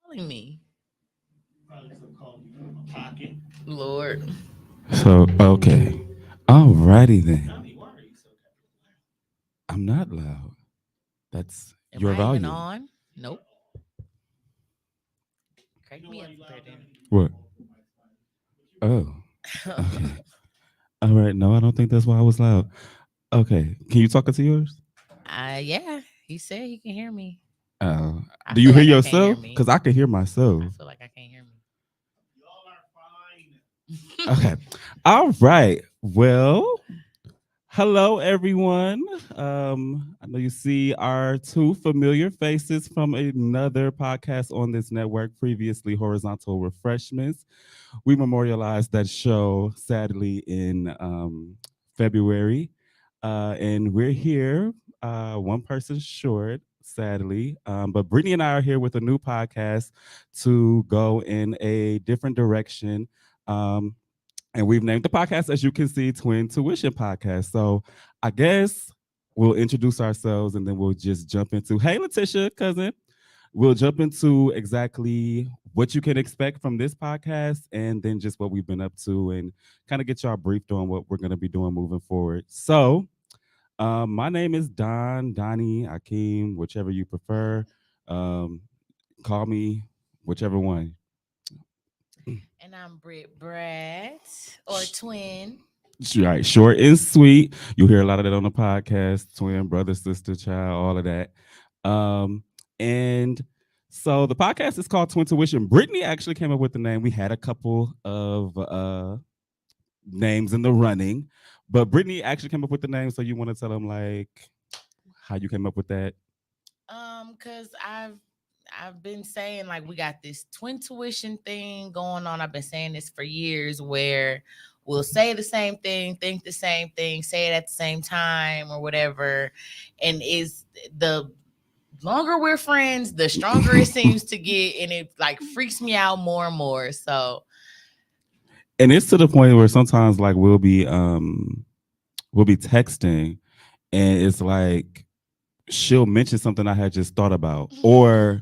calling me? Lord. So, okay. Alrighty then. I'm not loud. That's Am your I even volume. on? Nope. Crack me up there, What? Oh, okay. All right. No, I don't think that's why I was loud. Okay. Can you talk into yours? Yeah. He said he can hear me. Uh, I do you feel hear like I can't hear yourself? me. Because I can hear myself. I feel like I can't hear me. Okay. All right. Well, hello, everyone. I know you see our two familiar faces from another podcast on this network, previously Horizontal Refreshments. We memorialized that show, sadly, in February. And we're here, one person short, sadly. But Brittany and I are here with a new podcast to go in a different direction. Um, and we've named the podcast, as you can see, Twin Tuition Podcast. So I guess we'll introduce ourselves and then we'll just jump into, hey, Letitia, cousin. We'll jump into exactly what you can expect from this podcast and then just what we've been up to and kind of get y'all briefed on what we're going to be doing moving forward. So, my name is Donnie, Akeem, whichever you prefer. Um, call me whichever one. And I'm Britt Brat or twin. Right, short and sweet. You hear a lot of that on the podcast, twin, brother, sister, child, all of that. And so the podcast is called Twin Tuition. Brittany actually came up with the name. We had a couple of names in the running, but Brittany actually came up with the name. So you want to tell them like how you came up with that? Cause I've been saying like we got this twin tuition thing going on. I've been saying this for years where we'll say the same thing, think the same thing, say it at the same time or whatever. And is the longer we're friends, the stronger it seems to get, and it like freaks me out more and more. So And it's to the point where sometimes like we'll be texting and it's like she'll mention something I had just thought about, or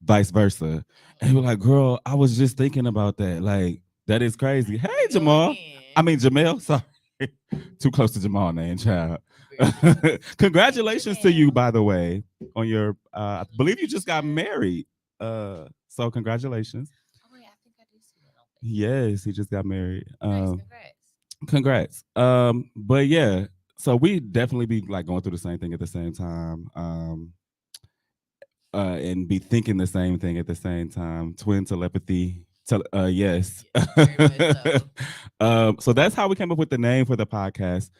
vice versa. And we're like, girl, I was just thinking about that. Like, that is crazy. Hey, here we go Jamal. I again. mean, Jamel. Sorry. Too close to Jamal name, child. Very close. Hey, Congratulations to you, Jamel. by the way, on your, I believe you just got married. So congratulations. Oh wait, I think I did see that on Facebook. Yes, he just got married. Nice, congrats. Congrats. But yeah, so we definitely be like going through the same thing at the same time. And be thinking the same thing at the same time. Twin telepathy. Yes. Yes, very much so. So that's how we came up with the name for the podcast.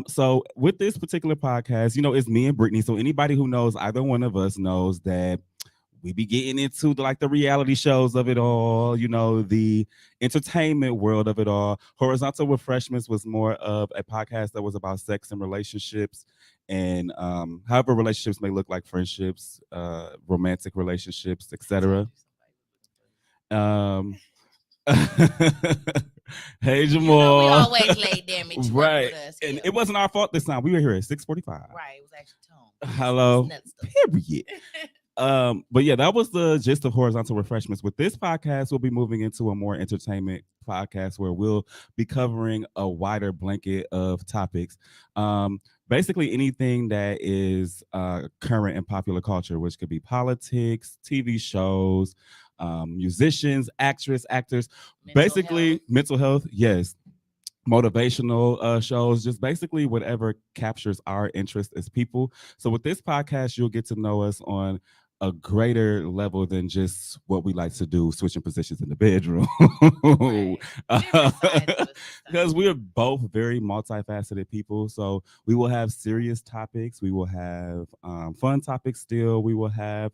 So with this particular podcast, it's me and Brittany. So anybody who knows either one of us knows that we be getting into like the reality shows of it all, the entertainment world of it all. Horizontal Refreshments was more of a podcast that was about sex and relationships, and however relationships may look like friendships, romantic relationships, I told etc. you somebody was looking for you. Um, hey You know we Jamal, always late, damn it. You work right? with us And here. it wasn't our fault this time. We were here at 6:45. Right, it was actually Tone. It's Hello, nuts stuff. period. But yeah, that was the gist of Horizontal Refreshments. With this podcast, we'll be moving into a more entertainment podcast where we'll be covering a wider blanket of topics. Basically anything that is current in popular culture, which could be politics, TV shows, musicians, actors, Mental health. basically mental health. Yes, motivational shows, just basically whatever captures our interest as people. So with this podcast, you'll get to know us on a greater level than just what we like to do, switching positions in the bedroom. Right. Different sides of us this Because time. we are both very multifaceted people. So we will have serious topics, we will have fun topics still, we will have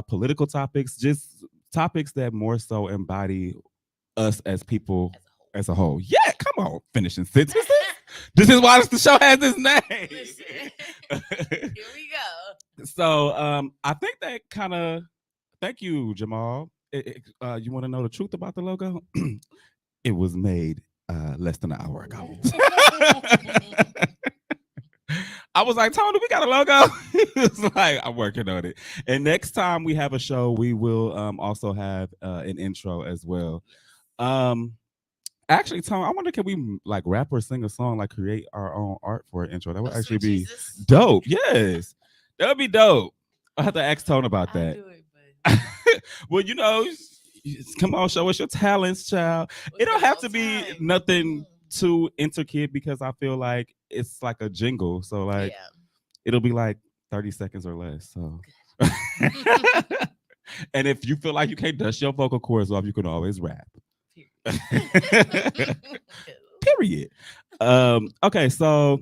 political topics, just topics that more so embody us as people As a whole. as a whole. Yeah, come on, finishing sentences. This is why the show has this name. Listen, here we go. So I think that kind of. Thank you, Jamal. You want to know the truth about the logo? It was made less than an hour ago. I was like, Tony, we got a logo. He was like, I'm working on it. And next time we have a show, we will also have an intro as well. Yes. Um, Actually, Tony, I wonder can we like rap or sing a song, like create our own art for an intro? That Oh, would actually sweet be Jesus. dope. Yes, that would be dope. I have to ask Tone about I'll that. do it, but Well, come on, show us your talents, child. we It don't got have no to be time. nothing too intricate because I feel like it's like a jingle. So like Yeah. it'll be like 30 seconds or less. So Good. and if you feel like you can't dust your vocal cords off, you can always rap. Period. Period. Okay, so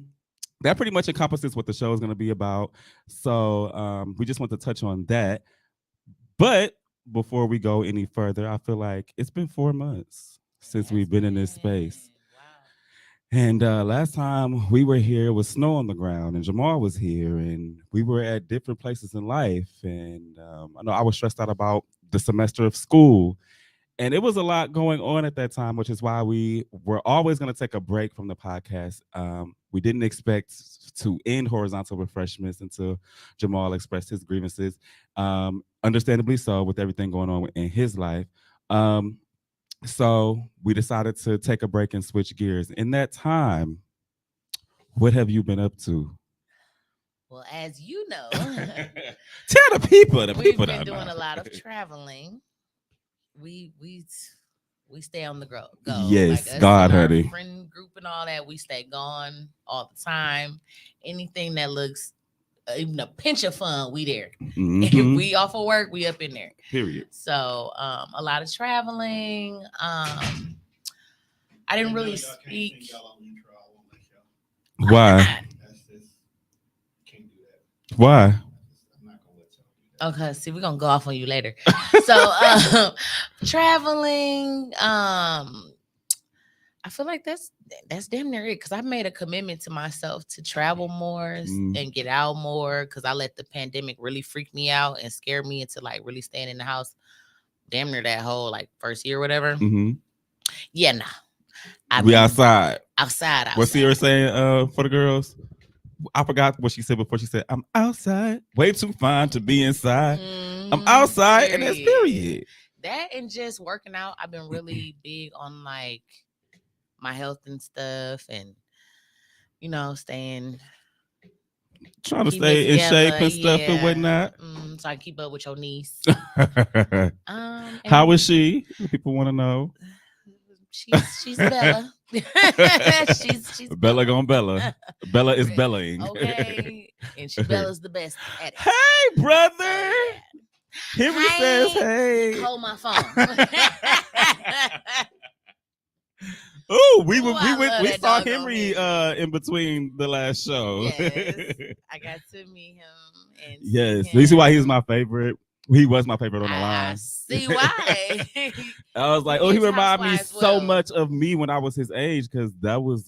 that pretty much encompasses what the show is going to be about. So we just want to touch on that. But before we go any further, I feel like it's been 4 months It since has we've been in this been. space. Wow. And last time we were here, it was snow on the ground, and Jamal was here, and we were at different places in life. And I know I was stressed out about the semester of school, and it was a lot going on at that time, which is why we were always going to take a break from the podcast. We didn't expect to end horizontal refreshments until Jamal expressed his grievances, understandably so, with everything going on in his life. Um, so we decided to take a break and switch gears. In that time, what have you been up to? Well, as you know, Tell the people, the we've people been don't doing know. a lot of traveling. We stay on the go. Like Yes, us God, and our honey. friend group and all that, we stay gone all the time. Anything that looks even a pinch of fun, we there. If Hmm. we off of work, we up in there. Period. So a lot of traveling. I didn't really speak. Why? Why? Okay, see, we're gonna go off on you later. So traveling, I feel like that's damn near it because I made a commitment to myself to travel more Mm. and get out more because I let the pandemic really freak me out and scare me into like really staying in the house damn near that whole like first year or whatever. Hmm. Yeah, nah. I've We been outside. outside, What's Sierra outside. saying for the girls? I forgot what she said before. She said, I'm outside, way too fine to be inside. I'm outside, and that's Period. period. That and just working out. I've been really big on like my health and stuff and staying Trying to keeping it stay in shape together. and stuff and Yeah. whatnot. So I keep up with your niece. How And is she? People want to know. she's Bella. she's Bella Bella. gone Bella. Bella is belling. Okay. And she Bella's the best at it. Hey, brother. So yeah. Henry says, Hey, hey. hold my phone. Oh, Ooh, I love we that saw doggone Henry Henry. in between the last show. Yes, I got to meet him and see Yes. You see why he's him. my favorite? He was my favorite on the I line. see why. I was He like, oh, he gives reminded me housewives so well. much of me when I was his age because that was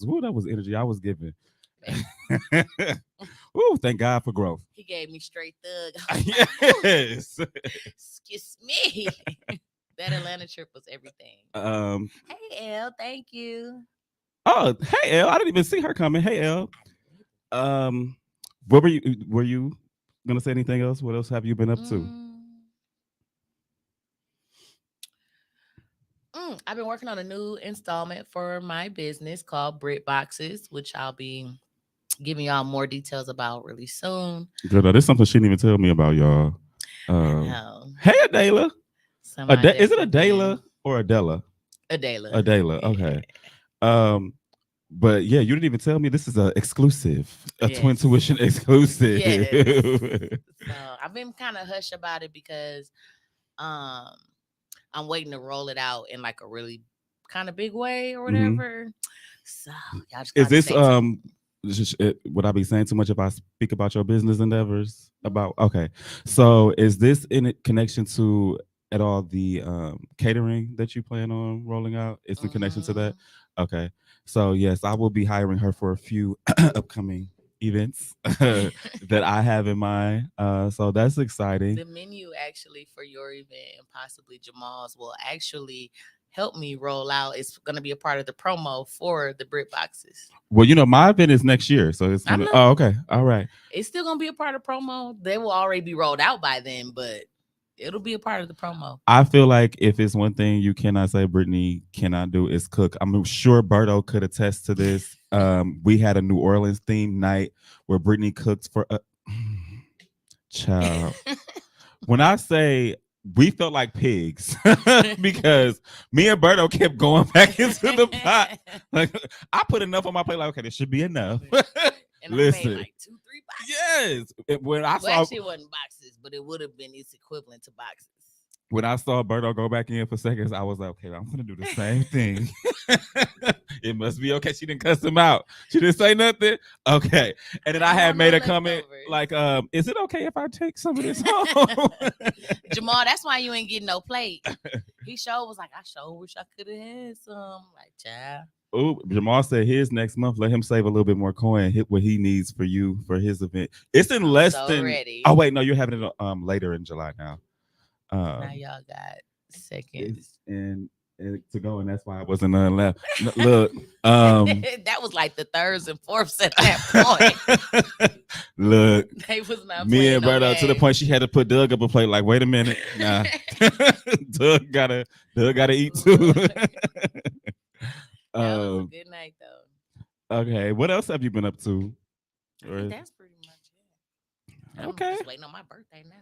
energy I was giving. Ooh, thank God for growth. He gave me straight thug. I was like, Yes. excuse me. That Atlanta trip was everything. Hey, Elle, thank you. Oh, hey Elle, I didn't even see her coming. Hey Elle. Um, what were you gonna say anything else? What else have you been up to? Mm, I've been working on a new installment for my business called Brit Boxes, which I'll be giving y'all more details about really soon. Girl, there's something she didn't even tell me about, y'all. I know. Hey Adela. Somebody Is that's it been Adela or Adela? Adela. Adela. Yeah. Okay. Um, but yeah, you didn't even tell me this is a exclusive, a twin Yes. tuition exclusive. Yes. So I've been kind of hush about it because um I'm waiting to roll it out in like a really kind of big way or Mhm. whatever. So y'all just Is got to this stay tuned. would I be saying too much if I speak about your business endeavors? About okay, so is this in connection to at all the catering that you plan on rolling out? It's in connection to that. Mm-hmm. Okay, so yes, I will be hiring her for a few upcoming events that I have in mind. So that's exciting. The menu actually for your event and possibly Jamal's will actually help me roll out is going to be a part of the promo for the Brit boxes. Well, my event is next year, so it's I gonna. know Oh, okay, all right. it's still going to be a part of promo. They will already be rolled out by then, but it'll be a part of the promo. I feel like if it's one thing you cannot say Brittany cannot do is cook. I'm sure Berto could attest to this. We had a New Orleans themed night where Brittany cooked for a child. When I say we felt like pigs because me and Berto kept going back into the pot. Like I put enough on my plate. Like okay, this should be enough. And Listen, I made like 2-3 boxes. yes. When I Well, saw actually, it wasn't boxes, but it would have been its equivalent to boxes. Berto go back in for seconds, I was like, okay, I'm gonna do the same thing. It must be okay. She didn't cuss him out. She didn't say nothing. Okay. And then I had made a comment like, is it okay if I take some of this home? Jamal, that's why you ain't getting no plate. He sure was like, I sure wish I could have had some. Like, child. Oh, Jamal said his next month. Let him save a little bit more coin. Hit what he needs for you for his event. It's in less than. Ready. Oh wait, no, you're having it later in July now. Now y'all got seconds and to go, and that's why I wasn't none left. Look, that was like the thirds and fourths at that point. Look, they was not me and no Berto to the point she had to put Doug up a plate. Like, wait a minute, nah, Doug gotta eat too. That was a good night though. Okay, what else have you been up to? That's pretty much it. I'm just waiting on my birthday now.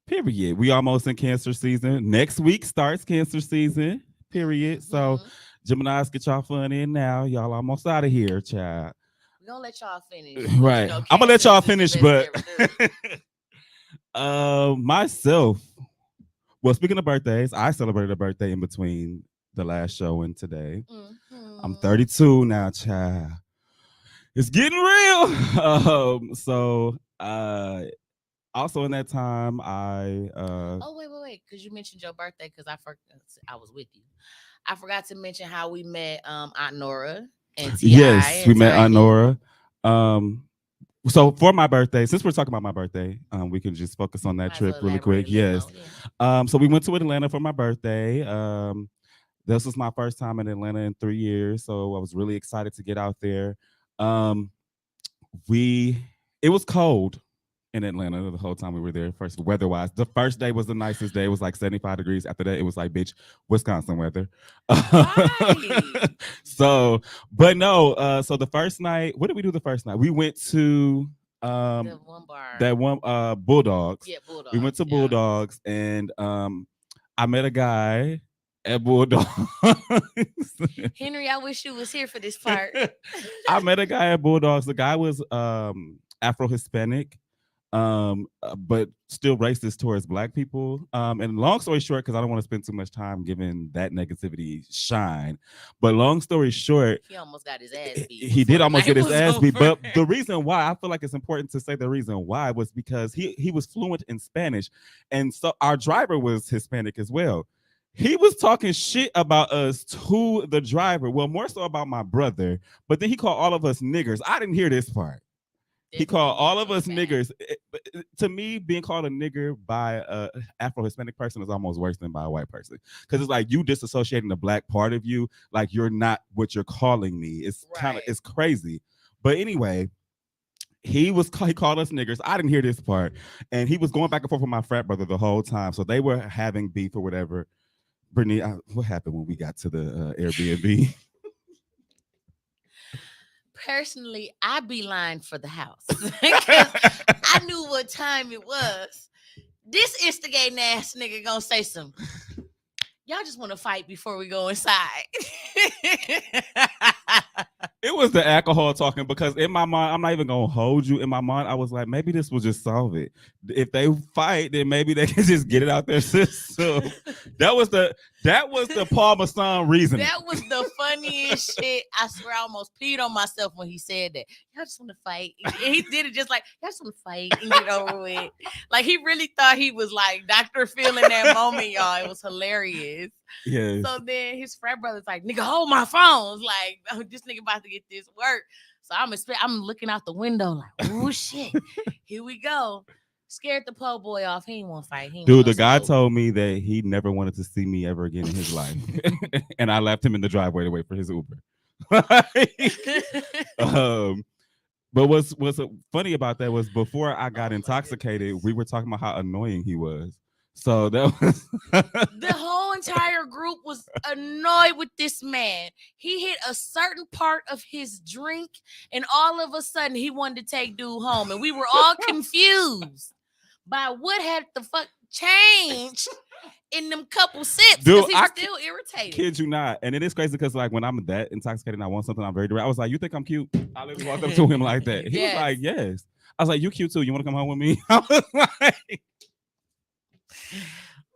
Period. We almost in Cancer season. Next week starts Cancer season. Period. Mm-hmm. So, Geminis, get y'all fun in now. Y'all almost out of here, child. We're gonna let y'all finish. Right. I'm gonna let y'all finish, but myself. Well, speaking of birthdays, I celebrated a birthday in between the last show and today. Mm-hmm. I'm 32 now, child. It's getting real. Also in that time, I oh wait, because you mentioned your birthday, because I was with you. I forgot to mention how we met Aunt Nora and T.I. Yes, we met Aunt Nora. So for my birthday, since we're talking about my birthday, we can just focus on that trip really quick. Yes. So we went to Atlanta for my birthday. This was my first time in Atlanta in 3 years, so I was really excited to get out there. It was cold in Atlanta the whole time we were there. First, weather-wise, the first day was the nicest day. It was like 75 degrees. After that, it was like, bitch, Wisconsin weather. Right. So the first night, what did we do the first night? We went to the one bar. That one Bulldogs. Yeah, Bulldogs. We went to Bulldogs, and I met a guy at Bulldogs. Henry, I wish you was here for this part. I met a guy at Bulldogs. The guy was Afro-Hispanic. But still racist towards Black people. And long story short, because I don't want to spend too much time giving that negativity shine, but long story short, he almost got his ass beat. He did almost get his ass beat. But the reason why I feel like it's important to say the reason why was because he was fluent in Spanish, and so our driver was Hispanic as well. He was talking shit about us to the driver. Well, more so about my brother, but then he called all of us niggers. I didn't hear this part. He called all of us niggers. To me, being called a nigger by an Afro-Hispanic person is almost worse than by a white person. Because it's like you disassociating the Black part of you. Like you're not what you're calling me. It's it's crazy. But anyway, he called us niggers. I didn't hear this part. And he was going back and forth with my frat brother the whole time. So they were having beef or whatever. Brittany, what happened when we got to the Airbnb? Personally, I beeline for the house because I knew what time it was. This instigating ass nigga gonna say some. Y'all just want to fight before we go inside. It was the alcohol talking, because in my mind, I'm not even gonna hold you. In my mind, I was like, maybe this will just solve it. If they fight, then maybe they can just get it out their system. That was the Paul Masson reasoning. That was the funniest shit. I swear I almost peed on myself when he said that. Y'all just want to fight. And he did it just like, y'all just want to fight and get over with. Like he really thought he was like Dr. Phil in that moment, y'all. It was hilarious. Yes. So then his frat brother's like, nigga, hold my phones. Like, oh, this nigga about to get this work. So I'm looking out the window like, oh shit, here we go. Scared the po' boy off. He ain't want to fight. He ain't want Dude, no the guy smoke. told me that he never wanted to see me ever again in his life. And I left him in the driveway to wait for his Uber. um, but what's funny about that was before I got Oh my intoxicated, goodness. we were talking about how annoying he was. So that was The whole entire group was annoyed with this man. He hit a certain part of his drink, and all of a sudden he wanted to take dude home, and we were all confused by what had the fuck changed in them couple sips dude, because he I was still irritated. kid you not. And it is crazy because like when I'm that intoxicated and I want something, I'm very direct. I was like, "You think I'm cute?" I literally walked up to him like that. He was Yes. like, "Yes." I was like, "You cute too. You want to come home with me?" I was like,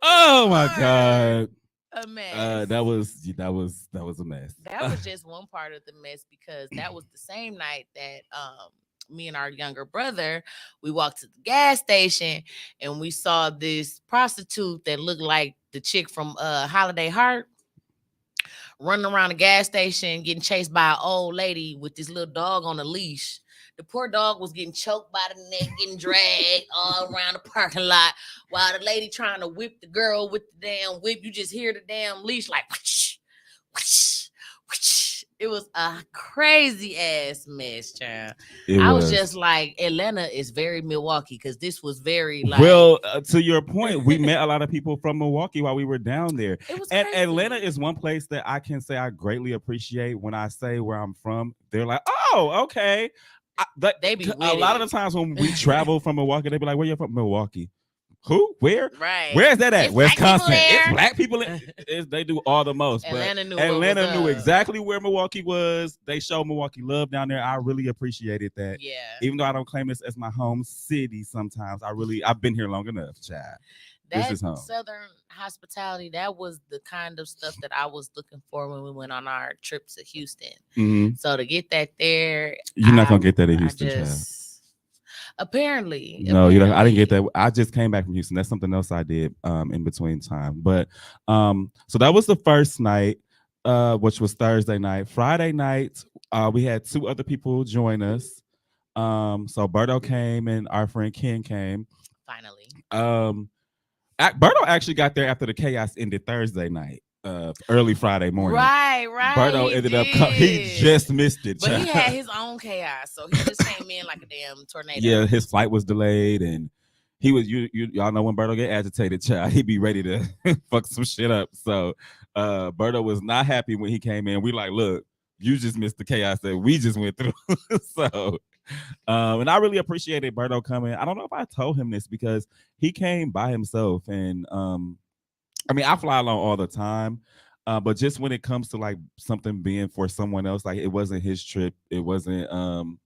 "Oh my Lord, god." a mess. That was a mess. That was just one part of the mess because that was the same night that me and our younger brother, we walked to the gas station and we saw this prostitute that looked like the chick from Holiday Heart running around the gas station getting chased by an old lady with this little dog on a leash. The poor dog was getting choked by the neck, getting dragged all around the parking lot while the lady trying to whip the girl with the damn whip. You just hear the damn leash like whoosh, whoosh, whoosh. It was a crazy ass mess, child. It I was was. just like, Atlanta is very Milwaukee because this was very like, Well, to your point, we met a lot of people from Milwaukee while we were down there. it was And Atlanta crazy. is one place that I can say I greatly appreciate when I say where I'm from. They're like, "Oh, okay." They be A with lot of the it. times when we travel from Milwaukee, they be like, "Where you from?" Milwaukee. Who? Where? Right. Where's that at? It's black people Wisconsin. It's there. black people. They do all the most. But Atlanta knew what was Atlanta knew up. exactly where Milwaukee was. They showed Milwaukee love down there. I really appreciated that. Yeah. Even though I don't claim this as my home city, sometimes I've been here long enough, child. This That is home. southern hospitality, that was the kind of stuff that I was looking for when we went on our trip to Houston. Hmm. So to get that there, You're not gonna get that in I Houston, child. just apparently, No, you know, I didn't get apparently. that. I just came back from Houston. That's something else I did in between time. But so that was the first night, which was Thursday night. Friday night, we had two other people join us. So Berto came and our friend Ken came. Finally. Um, Berto actually got there after the chaos ended Thursday night, early Friday morning. Right. Berto He ended up he did. just missed it. But he had Child. his own chaos. So he just came in like a damn Yeah, tornado. his flight was delayed, and he was y'all know when Berto get agitated, child, he'd be ready to fuck some shit up. So Berto was not happy when he came in. We like, look, you just missed the chaos that we just went through. So and I really appreciated Berto coming. I don't know if I told him this because he came by himself, and I mean, I fly alone all the time, but just when it comes to like something being for someone else, like it wasn't his trip, it wasn't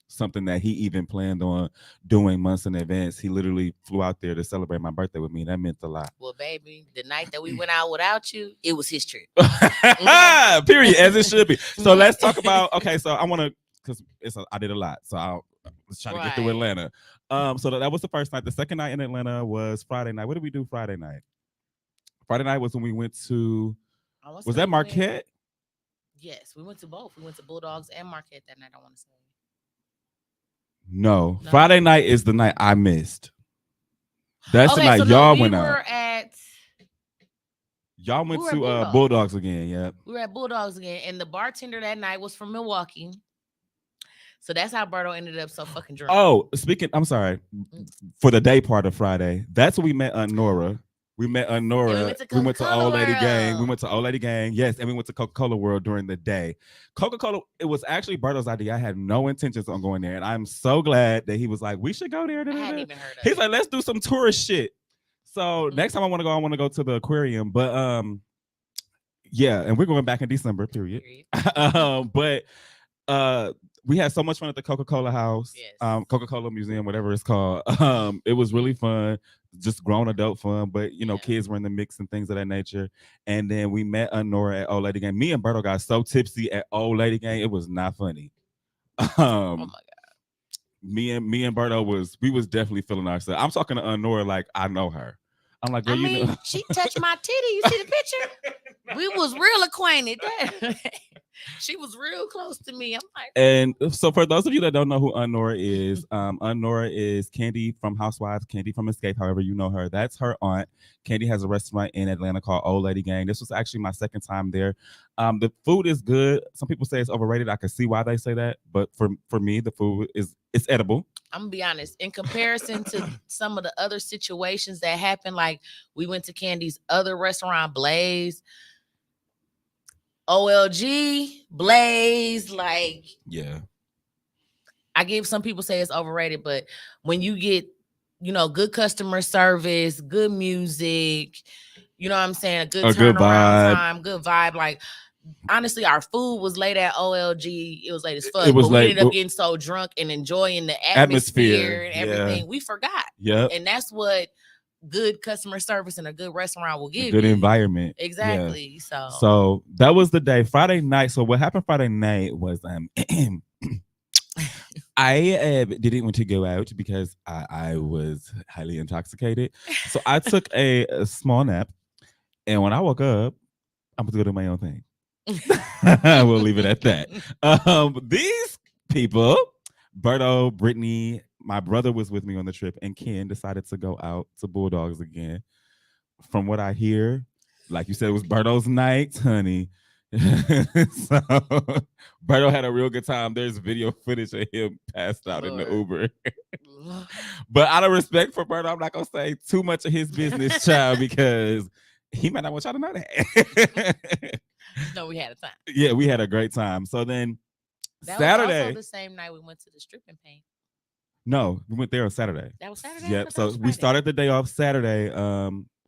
something that he even planned on doing months in advance. He literally flew out there to celebrate my birthday with me. That meant a lot. Well, baby, the night that we went out without you, it was his trip. Okay. Period, as it should be. So let's talk about. Okay, so I want to because I did a lot, so let's try to get through Right. Atlanta. So that was the first night. The second night in Atlanta was Friday night. What did we do Friday night? Friday night was when we went to. I want to Was say that we went. Marquette? Yes, we went to both. We went to Bulldogs and Marquette that night. I want to say No. no. Friday night is the night I missed. That's the Okay, night so no, y'all we went were out. at Y'all we went were at to Bulldogs. Bulldogs again. Yep. We were at Bulldogs again, and the bartender that night was from Milwaukee. So that's how Berto ended up so fucking drunk. Oh, speaking, I'm sorry. Mm. For the day part of Friday, that's when we met Aunt Nora. We met Aunt And we Nora. went to We Coca went to Cola Old Lady Gang. We World. went to Old Lady Gang. Yes, and we went to Coca Cola World during the day. Coca Cola. It was actually Berto's idea. I had no intentions on going there, and I'm so glad that he was like, "We should go there." I hadn't even heard of He's it. like, "Let's do some tourist shit." So next time I want to go to the aquarium. But yeah, and we're going back in December. Period. Period. But uh we had so much fun at the Coca-Cola house, Yes. Coca-Cola museum, whatever it's called. It was really fun, just grown adult fun, but you know, Yeah. kids were in the mix and things of that nature. And then we met Nora at Old Lady Gang. Me and Berto got so tipsy at Old Lady Gang, it was not funny. Oh my um me and Berto was we was definitely feeling ourselves. I'm talking to Nora like I know her. I'm like, girl, I you mean, know. she touched my titty. You see the picture? We was real acquainted. She was real close to me. I'm like, And so, for those of you that don't know who Nora is, Nora is Candy from Housewives, Candy from Escape, however you know her. That's her aunt. Candy has a restaurant in Atlanta called Old Lady Gang. This was actually my second time there. The food is good. Some people say it's overrated. I can see why they say that, but for me, the food is it's edible. I'm gonna be honest. In comparison to some of the other situations that happened, like we went to Candy's other restaurant, Blaze, OLG, Blaze, like Yeah, I give some people say it's overrated, but when you get, good customer service, good music, you know what I'm saying, a good a good turnaround vibe. time, good vibe. Like honestly, our food was late at OLG. It was late as It fuck, was but we like ended up getting so drunk and enjoying the atmosphere. atmosphere and Yeah. everything, we forgot. Yep. And that's what good customer service and a good restaurant will A give good you. environment. Yeah. Exactly. So So that was the day. Friday night. So what happened Friday night was I didn't want to go out because I was highly intoxicated. So I took a small nap, and when I woke up, I'm going to go do my own thing. We'll leave it at that. These people, Berto, Brittany, my brother was with me on the trip, and Ken decided to go out to Bulldogs again. From what I hear, like you said, it was Berto's night, honey. So Berto had a real good time. There's video footage of him passed out in the Lord. Uber. But out of respect for Berto, I'm not gonna say too much of his business, child, because he might not want y'all to know that. No, we had a time. Yeah, we had a great time. So then That was also Saturday, the same night we went to the stripping paint. no, we went there on Saturday. That was Saturday. I Yep. thought that So was we Friday. started the day off Saturday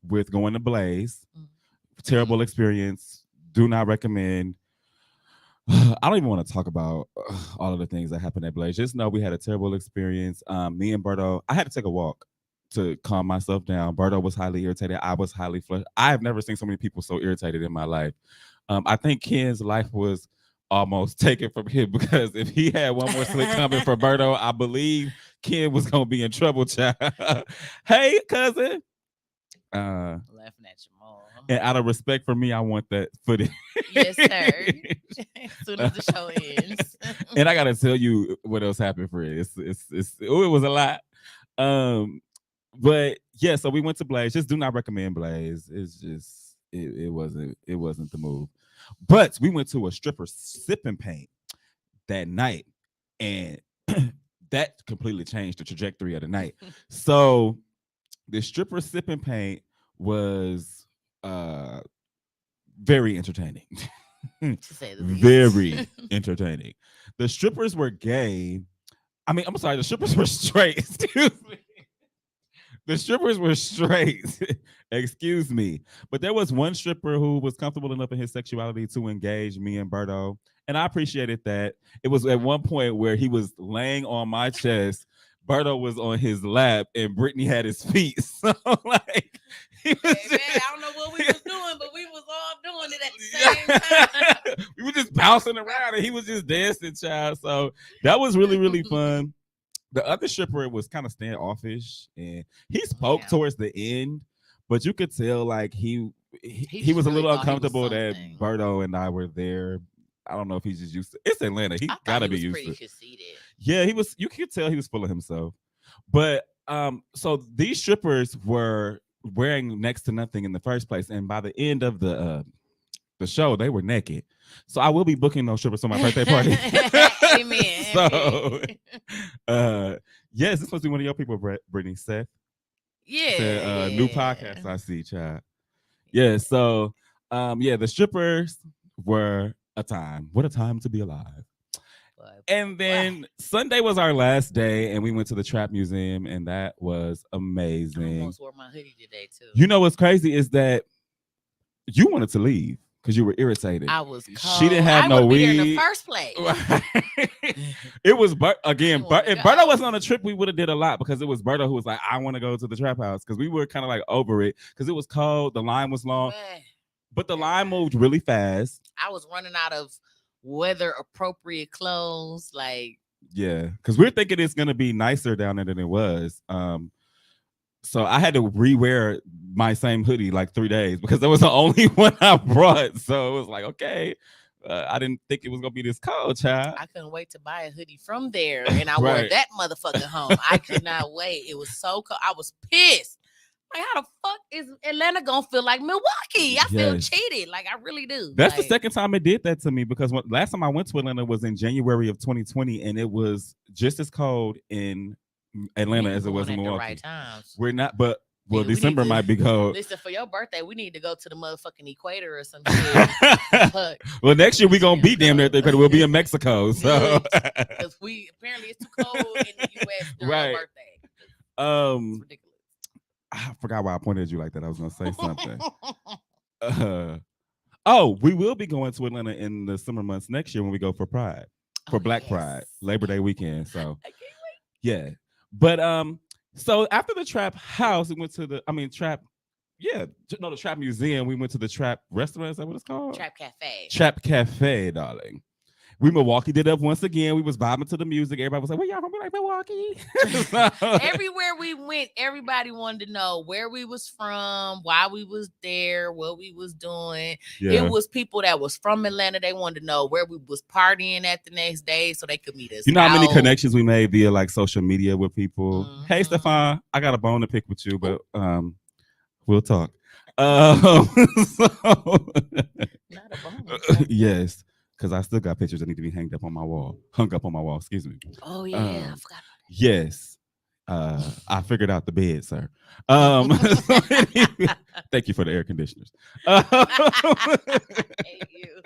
with going to Blaze. Mm. Terrible experience. Do not recommend. I don't even want to talk about all of the things that happened at Blaze. Just know we had a terrible experience. Me and Berto, I had to take a walk to calm myself down. Berto was highly irritated. I was highly flushed. I have never seen so many people so irritated in my life. I think Ken's life was almost taken from him because if he had one more slick coming for Berto, I believe Ken was gonna be in trouble, child. Hey, cousin. Laughing at your mom. And out of respect for me, I want that footage. Yes, sir. As soon as the show ends. And I gotta tell you what else happened for it. It was a lot. But yeah, so we went to Blaze. Just do not recommend Blaze. It's just it wasn't the move. But we went to a stripper sipping paint that night, and that completely changed the trajectory of the night. So the stripper sipping paint was very entertaining. To say the least. Very entertaining. The strippers were gay. I mean, I'm sorry, the strippers were straight. Excuse me. The strippers were straight. Excuse me. But there was one stripper who was comfortable enough in his sexuality to engage me and Berto. And I appreciated that. It was at one point where he was laying on my chest, Berto was on his lap, and Brittany had his feet. So like he was Hey, man, I don't know what we was doing, but we was all doing it at the same time. We were just bouncing around and he was just dancing, child. So that was really, really fun. The other stripper was kind of standoffish, and he spoke towards the end, but you could tell like he was a really little thought he was uncomfortable that something. Berto and I were there. I don't know if he's just used to it's Atlanta. He I thought gotta he be was used pretty to it. conceited. Yeah, he was. You could tell he was full of himself. But so these strippers were wearing next to nothing in the first place, and by the end of the show, they were naked. So I will be booking those strippers for my birthday party. Amen. So, yes, this must be one of your people, Brittany. Seth. Yeah. Said, new podcast I see, child. Yeah. So, yeah, the strippers were a time. What a time to be alive. And then Sunday was our last day, and we went to the Trap Museum, and that was amazing. I almost wore my hoodie today too. You know what's crazy is that you wanted to leave because you were irritated. I was cold. She didn't have no weed in the first place. It was again. I If Berto wasn't on a trip, we would have did a lot because it was Berto who was like, "I want to go to the trap house," because we were kind of like over it because it was cold. The line was long, but the line moved really fast. I was running out of weather appropriate clothes, like yeah, because we're thinking it's gonna be nicer down there than it was. So I had to rewear my same hoodie like 3 days because that was the only one I brought. So it was like, okay, I didn't think it was gonna be this cold, child. I couldn't wait to buy a hoodie from there, and I wore Right. that motherfucker home. I could not wait. It was so cold. I was pissed. Like, how the fuck is Atlanta gonna feel like Milwaukee? I feel Yes. cheated. Like, I really do. That's the Like, second time it did that to me because last time I went to Atlanta was in January of 2020, and it was just as cold in we Atlanta were as it was going in at the Milwaukee. right times. We're not, but well, Nigga, we need December to might be cold. listen for your birthday. We need to go to the motherfucking equator or some shit. Fuck. Well, next year we It's gonna be damn damn near there because cold. we'll be in Mexico. So Because we apparently it's too cold in the U.S. during Right. your birthday. It's um, ridiculous. I forgot why I pointed at you like that. I was gonna say something. Oh, we will be going to Atlanta in the summer months next year when we go for Pride, for Black Pride, Labor Day weekend. So I can't wait. yeah, but so after the Trap House, we went to Trap. Yeah, no, the Trap Museum. We went to the Trap Restaurant. Is that what it's called? Trap Cafe. Trap Cafe, darling. We Milwaukee did up once again. We was vibing to the music. Everybody was like, "Where y'all from?" We like Milwaukee. Everywhere we went, everybody wanted to know where we was from, why we was there, what we was doing. Yeah. It was people that was from Atlanta. They wanted to know where we was partying at the next day so they could meet us. You know how many out. connections we made via like social media with people. Hey, Mhm. Stefan, I got a bone to pick with you, but we'll talk. So, Not a bone. yes, because I still got pictures that need to be hung up on my wall. Excuse me. Oh yeah, I forgot. Yes. I figured out the bed, sir. So anyway, thank you for the air conditioners. I hate you.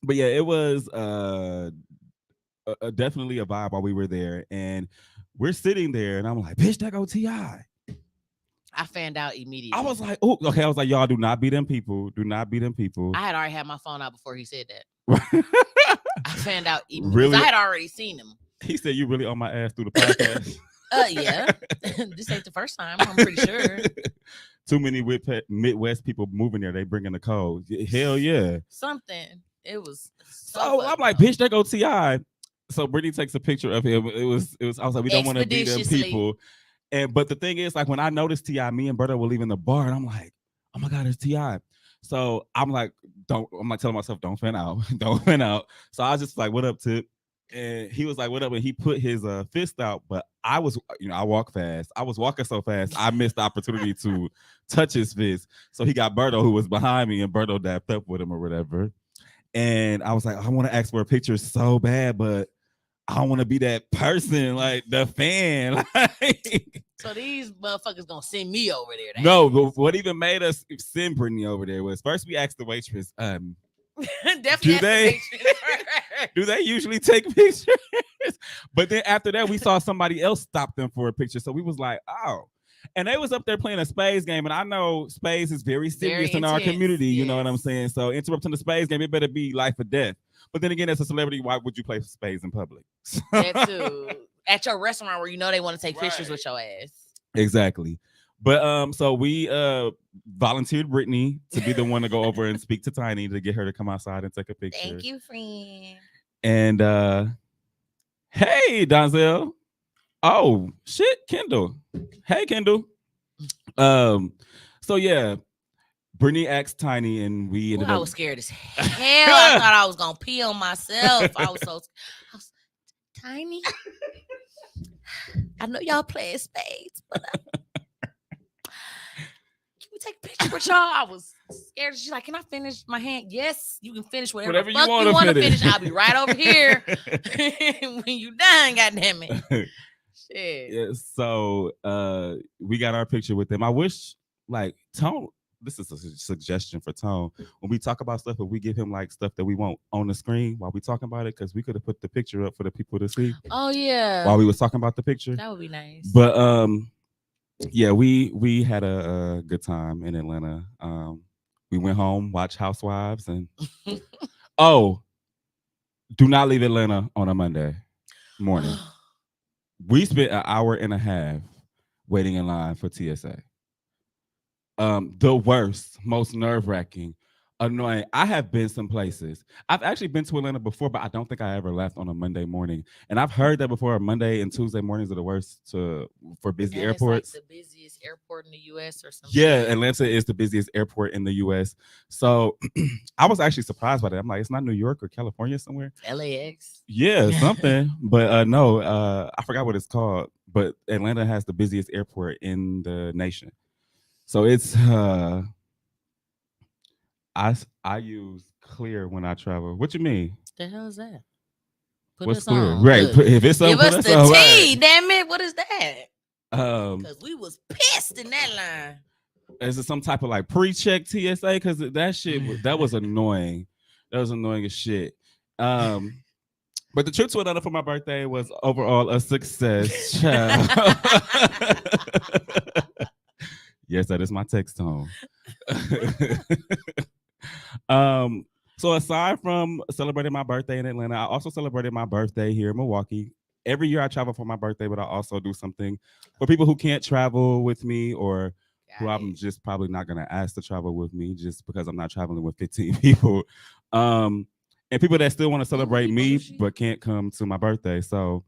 But yeah, it was definitely a vibe while we were there, and we're sitting there, and I'm like, "Bitch, that go Ti." I found out immediately. I was like, "Oh, okay." I was like, "Y'all do not be them people. Do not be them people." I had already had my phone out before he said that. I found out immediately. Really? I had already seen him. He said, "You really on my ass through the podcast." Yeah. This ain't the first time. I'm pretty sure. Too many Midwest people moving there. They bringing the cold. Hell yeah. Something. It was. So I'm like, "Bitch, that go Ti." So Brittany takes a picture of him. It was. I was like, "We don't want to be them people." But the thing is, like, when I noticed Ti, me and Berta were leaving the bar, and I'm like, "Oh my God, it's Ti." So I'm like, I'm like telling myself, "Don't fan out, don't fan out." So I was just like, "What up, Tip?" And he was like, "What up?" And he put his fist out, but I was, I walk fast. I was walking so fast, I missed the opportunity to touch his fist. So he got Berto, who was behind me, and Berto dapped up with him or whatever. And I was like, I want to ask for a picture so bad, but I don't want to be that person, like the fan. So these motherfuckers gonna send me over there. No, but what even made us send Brittany over there was first we asked the waitress, Definitely. do they usually take pictures? But then after that, we saw somebody else stop them for a picture. So we was like, oh. And they was up there playing a spades game. And I know spades is very serious in our community. You know what I'm saying? So interrupting the spades game, it better be life or death. But then again, as a celebrity, why would you play spades in public? That too. At your restaurant where you know they want to take pictures with your ass. Exactly. But so we volunteered Brittany to be the one to go over and speak to Tiny to get her to come outside and take a picture. Thank you, friend. And hey, Donzel. Oh shit, Kendall. Hey, Kendall. So yeah, Brittany asked Tiny, and we ended up. I was scared as hell. I thought I was gonna pee on myself. I was Tiny. I know y'all playing spades, but can we take a picture with y'all? I was scared. She's like, "Can I finish my hand?" Yes, you can finish whatever you want to finish. I'll be right over here when you done. Goddamn it. Shit. Yeah, so we got our picture with them. I wish, like, Tone, this is a suggestion for Tone. When we talk about stuff, if we give him like stuff that we want on the screen while we talking about it, because we could have put the picture up for the people to see. Oh yeah. While we was talking about the picture. That would be nice. But yeah, we had a good time in Atlanta. We went home, watched Housewives, and oh, do not leave Atlanta on a Monday morning. We spent an hour and a half waiting in line for TSA. The worst, most nerve-wracking. Annoying. I have been some places. I've actually been to Atlanta before, but I don't think I ever left on a Monday morning. And I've heard that before. Monday and Tuesday mornings are the worst for busy And it's like airports. the busiest airport in the US or some Yeah, shit. Atlanta is the busiest airport in the U.S. So I was actually surprised by that. I'm like, it's not New York or California somewhere. LAX. Yeah, something. But no, I forgot what it's called. But Atlanta has the busiest airport in the nation. So it's I use Clear when I travel. What you mean? The hell is that? Put What's us Clear? on. Right. Look, If it's something, give put us us the on. Right. tea, damn it. What is that? Um, Because we was pissed in that is it some type of like pre-check TSA? Because that shit line. that was annoying. That was annoying as shit. Um, but the trip to Atlanta for my birthday was overall a success. Child. Yes, that is my text tone. um, so aside from celebrating my birthday in Atlanta, I also celebrated my birthday here in Milwaukee. Every year I travel for my birthday, but I also do something for people who can't travel with me or who Got I'm it. just probably not gonna ask to travel with me just because I'm not traveling with 15 people. Um, and people that still want to Ooh, celebrate we me bougie. but can't come to my birthday. So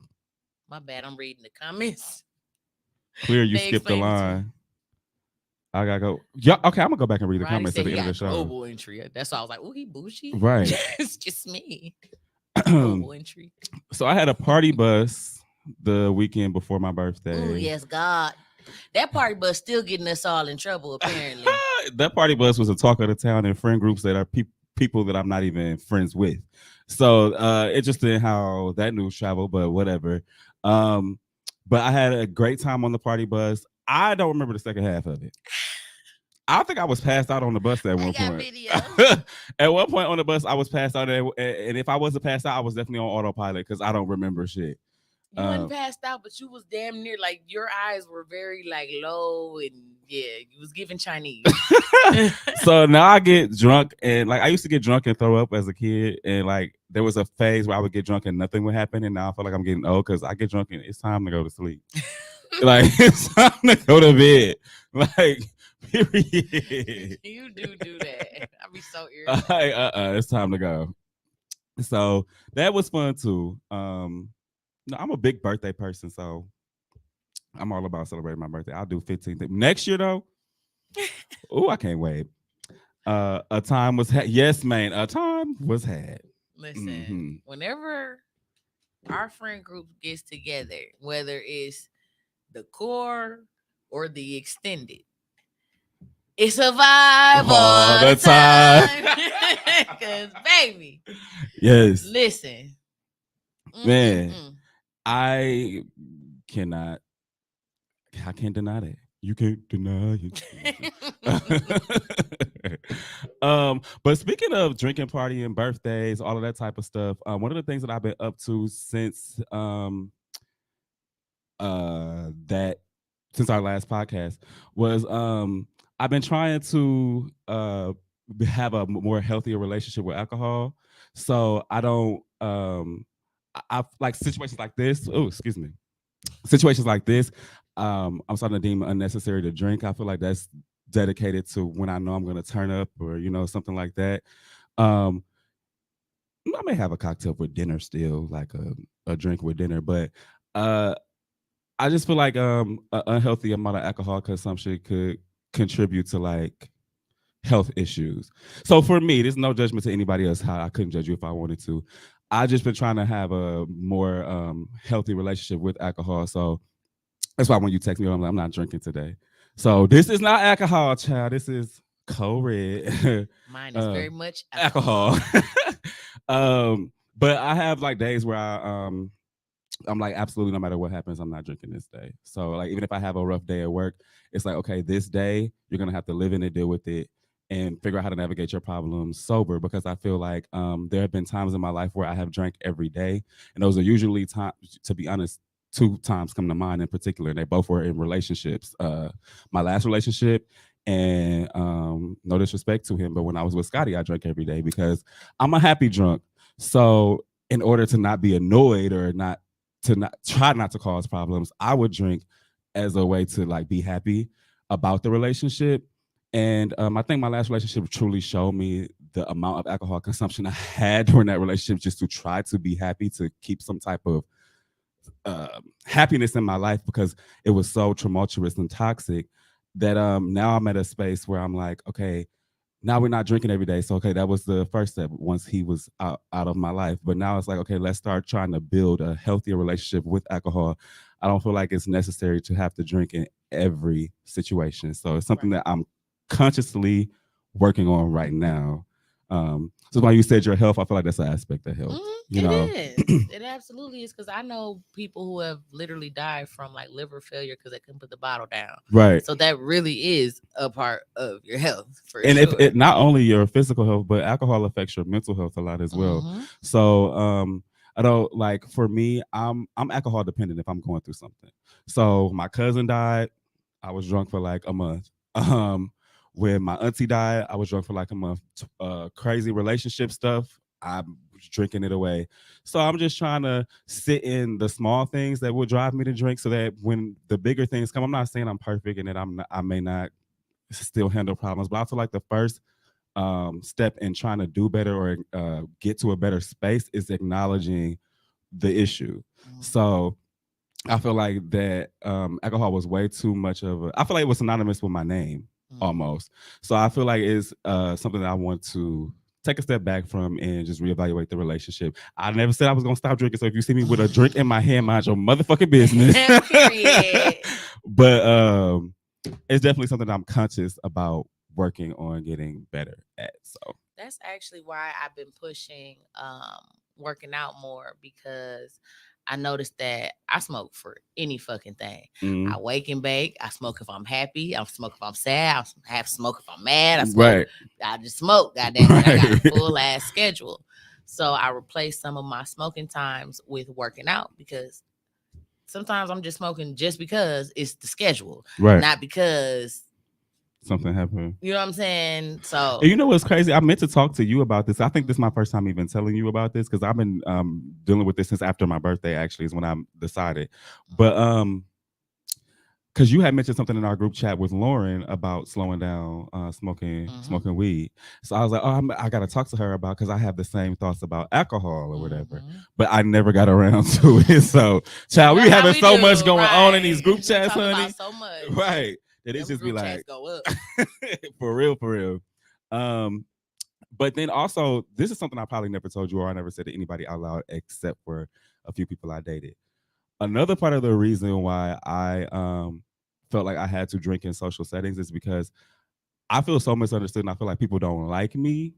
My bad. I'm reading the comments. clear you They skipped the explained it to me. line. I gotta go. Yeah, okay, I'm gonna go back and read the Roddy comments at said the he end of the got show. global entry. That's why I was like, oh, he bougie. Right. It's just me. Global entry. So I had a party bus the weekend before my Oh, birthday. yes, God. That party bus still getting us all in trouble, apparently. That party bus was a talk of the town and friend groups that are people that I'm not even friends with. So interesting how that news traveled, but whatever. Um, but I had a great time on the party bus. I don't remember the second half of it. I think I was passed out on the bus at I one got point. video. At one point on the bus, I was passed out, and if I wasn't passed out, I was definitely on autopilot because I don't remember shit. You wasn't passed out, but you was damn near like your eyes were very like low and yeah, you was giving Chinese. So now I get drunk and like I used to get drunk and throw up as a kid, and like there was a phase where I would get drunk and nothing would happen, and now I feel like I'm getting old because I get drunk and it's time to go to sleep. Like it's time to go to bed. Like period. You do that. I be so Like, irritated. it's time to go. So that was fun too. No, I'm a big birthday person, so I'm all about celebrating my birthday. I'll do 15th. Next year though, oh, I can't wait. A time was had. Yes, man, a time was had. Listen, Hmm. whenever our friend group gets together, whether it's the core or the extended, it's a vibe All all the the time. time. Cause baby, Yes, listen. man. Mm-mm-mm. I cannot. I can't deny that. You can't deny it. But speaking of drinking, party, and birthdays, all of that type of stuff. One of the things that I've been up to that since our last podcast was I've been trying to have a more healthier relationship with alcohol. So I don't I like situations like this. Oh, excuse me. Situations like this, I'm starting to deem it unnecessary to drink. I feel like that's dedicated to when I know I'm going to turn up or something like that. Um, I may have a cocktail for dinner still, like a drink with dinner, but uh, I just feel like an unhealthy amount of alcohol consumption could contribute to like health issues. So for me, there's no judgment to anybody else. How I couldn't judge you if I wanted to. I just been trying to have a more healthy relationship with alcohol. So that's why when you text me, I'm like, I'm not drinking today. So this is not alcohol, child. This is co-red Mine is very much alcohol. alcohol. But I have like days where I'm like, absolutely, no matter what happens, I'm not drinking this day. So like, even if I have a rough day at work, it's like, okay, this day you're gonna have to live in it, deal with it, and figure out how to navigate your problems sober. Because I feel like there have been times in my life where I have drank every day, and those are usually times. To be honest, two times come to mind in particular, and they both were in relationships. My last relationship. And no disrespect to him, but when I was with Scotty, I drank every day because I'm a happy drunk. So in order to not be annoyed or not to not try not to cause problems, I would drink as a way to like be happy about the relationship. And I think my last relationship truly showed me the amount of alcohol consumption I had during that relationship just to try to be happy, to keep some type of happiness in my life, because it was so tumultuous and toxic that now I'm at a space where I'm like, okay, now we're not drinking every day. So okay, that was the first step once he was out of my life. But now it's like, okay, let's start trying to build a healthier relationship with alcohol. I don't feel like it's necessary to have to drink in every situation. So it's something that I'm consciously working on right now. So when you said your health, I feel like that's an aspect of health. You It know, is. It absolutely is, because I know people who have literally died from like liver failure because they couldn't put the bottle down. right? So that really is a part of your health for And if sure. it not only your physical health, but alcohol affects your mental health a lot as well. Mm-hmm. So I don't like, for me, I'm alcohol dependent if I'm going through something. So my cousin died, I was drunk for like a month. Um when my auntie died, I was drunk for like a month. Crazy relationship stuff, I'm drinking it away. So I'm just trying to sit in the small things that will drive me to drink, so that when the bigger things come, I'm not saying I'm perfect and that I may not still handle problems, but I feel like the first step in trying to do better or get to a better space is acknowledging the issue. So I feel like that alcohol was way too much of a. I feel like it was synonymous with my name almost. So I feel like it's something that I want to take a step back from and just reevaluate the relationship. I never said I was gonna stop drinking. So if you see me with a drink in my hand, mind your motherfucking business. Period. But it's definitely something I'm conscious about working on getting better at. So That's actually why I've been pushing working out more, because I noticed that I smoke for any fucking thing. I wake and bake. I smoke if I'm happy. I smoke if I'm sad. I have smoke if I'm mad. I smoke. right, I just smoke. Goddamn it! I got a right, full ass schedule. So I replace some of my smoking times with working out, because sometimes I'm just smoking just because it's the schedule, right. not because Something happened. you know what I'm saying. So And you know what's crazy? I meant to talk to you about this. I think this is my first time even telling you about this, because I've been dealing with this since after my birthday. Actually, is when I decided. But because you had mentioned something in our group chat with Lauren about slowing down smoking weed. So I was like, oh, I got to talk to her about, because I have the same thoughts about alcohol or whatever. But I never got around to it. So, child, we having so much going on in these group chats, talk honey. about so much, Right. That it Them just be group chats like, go up. for real, for real. But then also, this is something I probably never told you, or I never said to anybody out loud except for a few people I dated. Another part of the reason why I felt like I had to drink in social settings is because I feel so misunderstood, and I feel like people don't like me.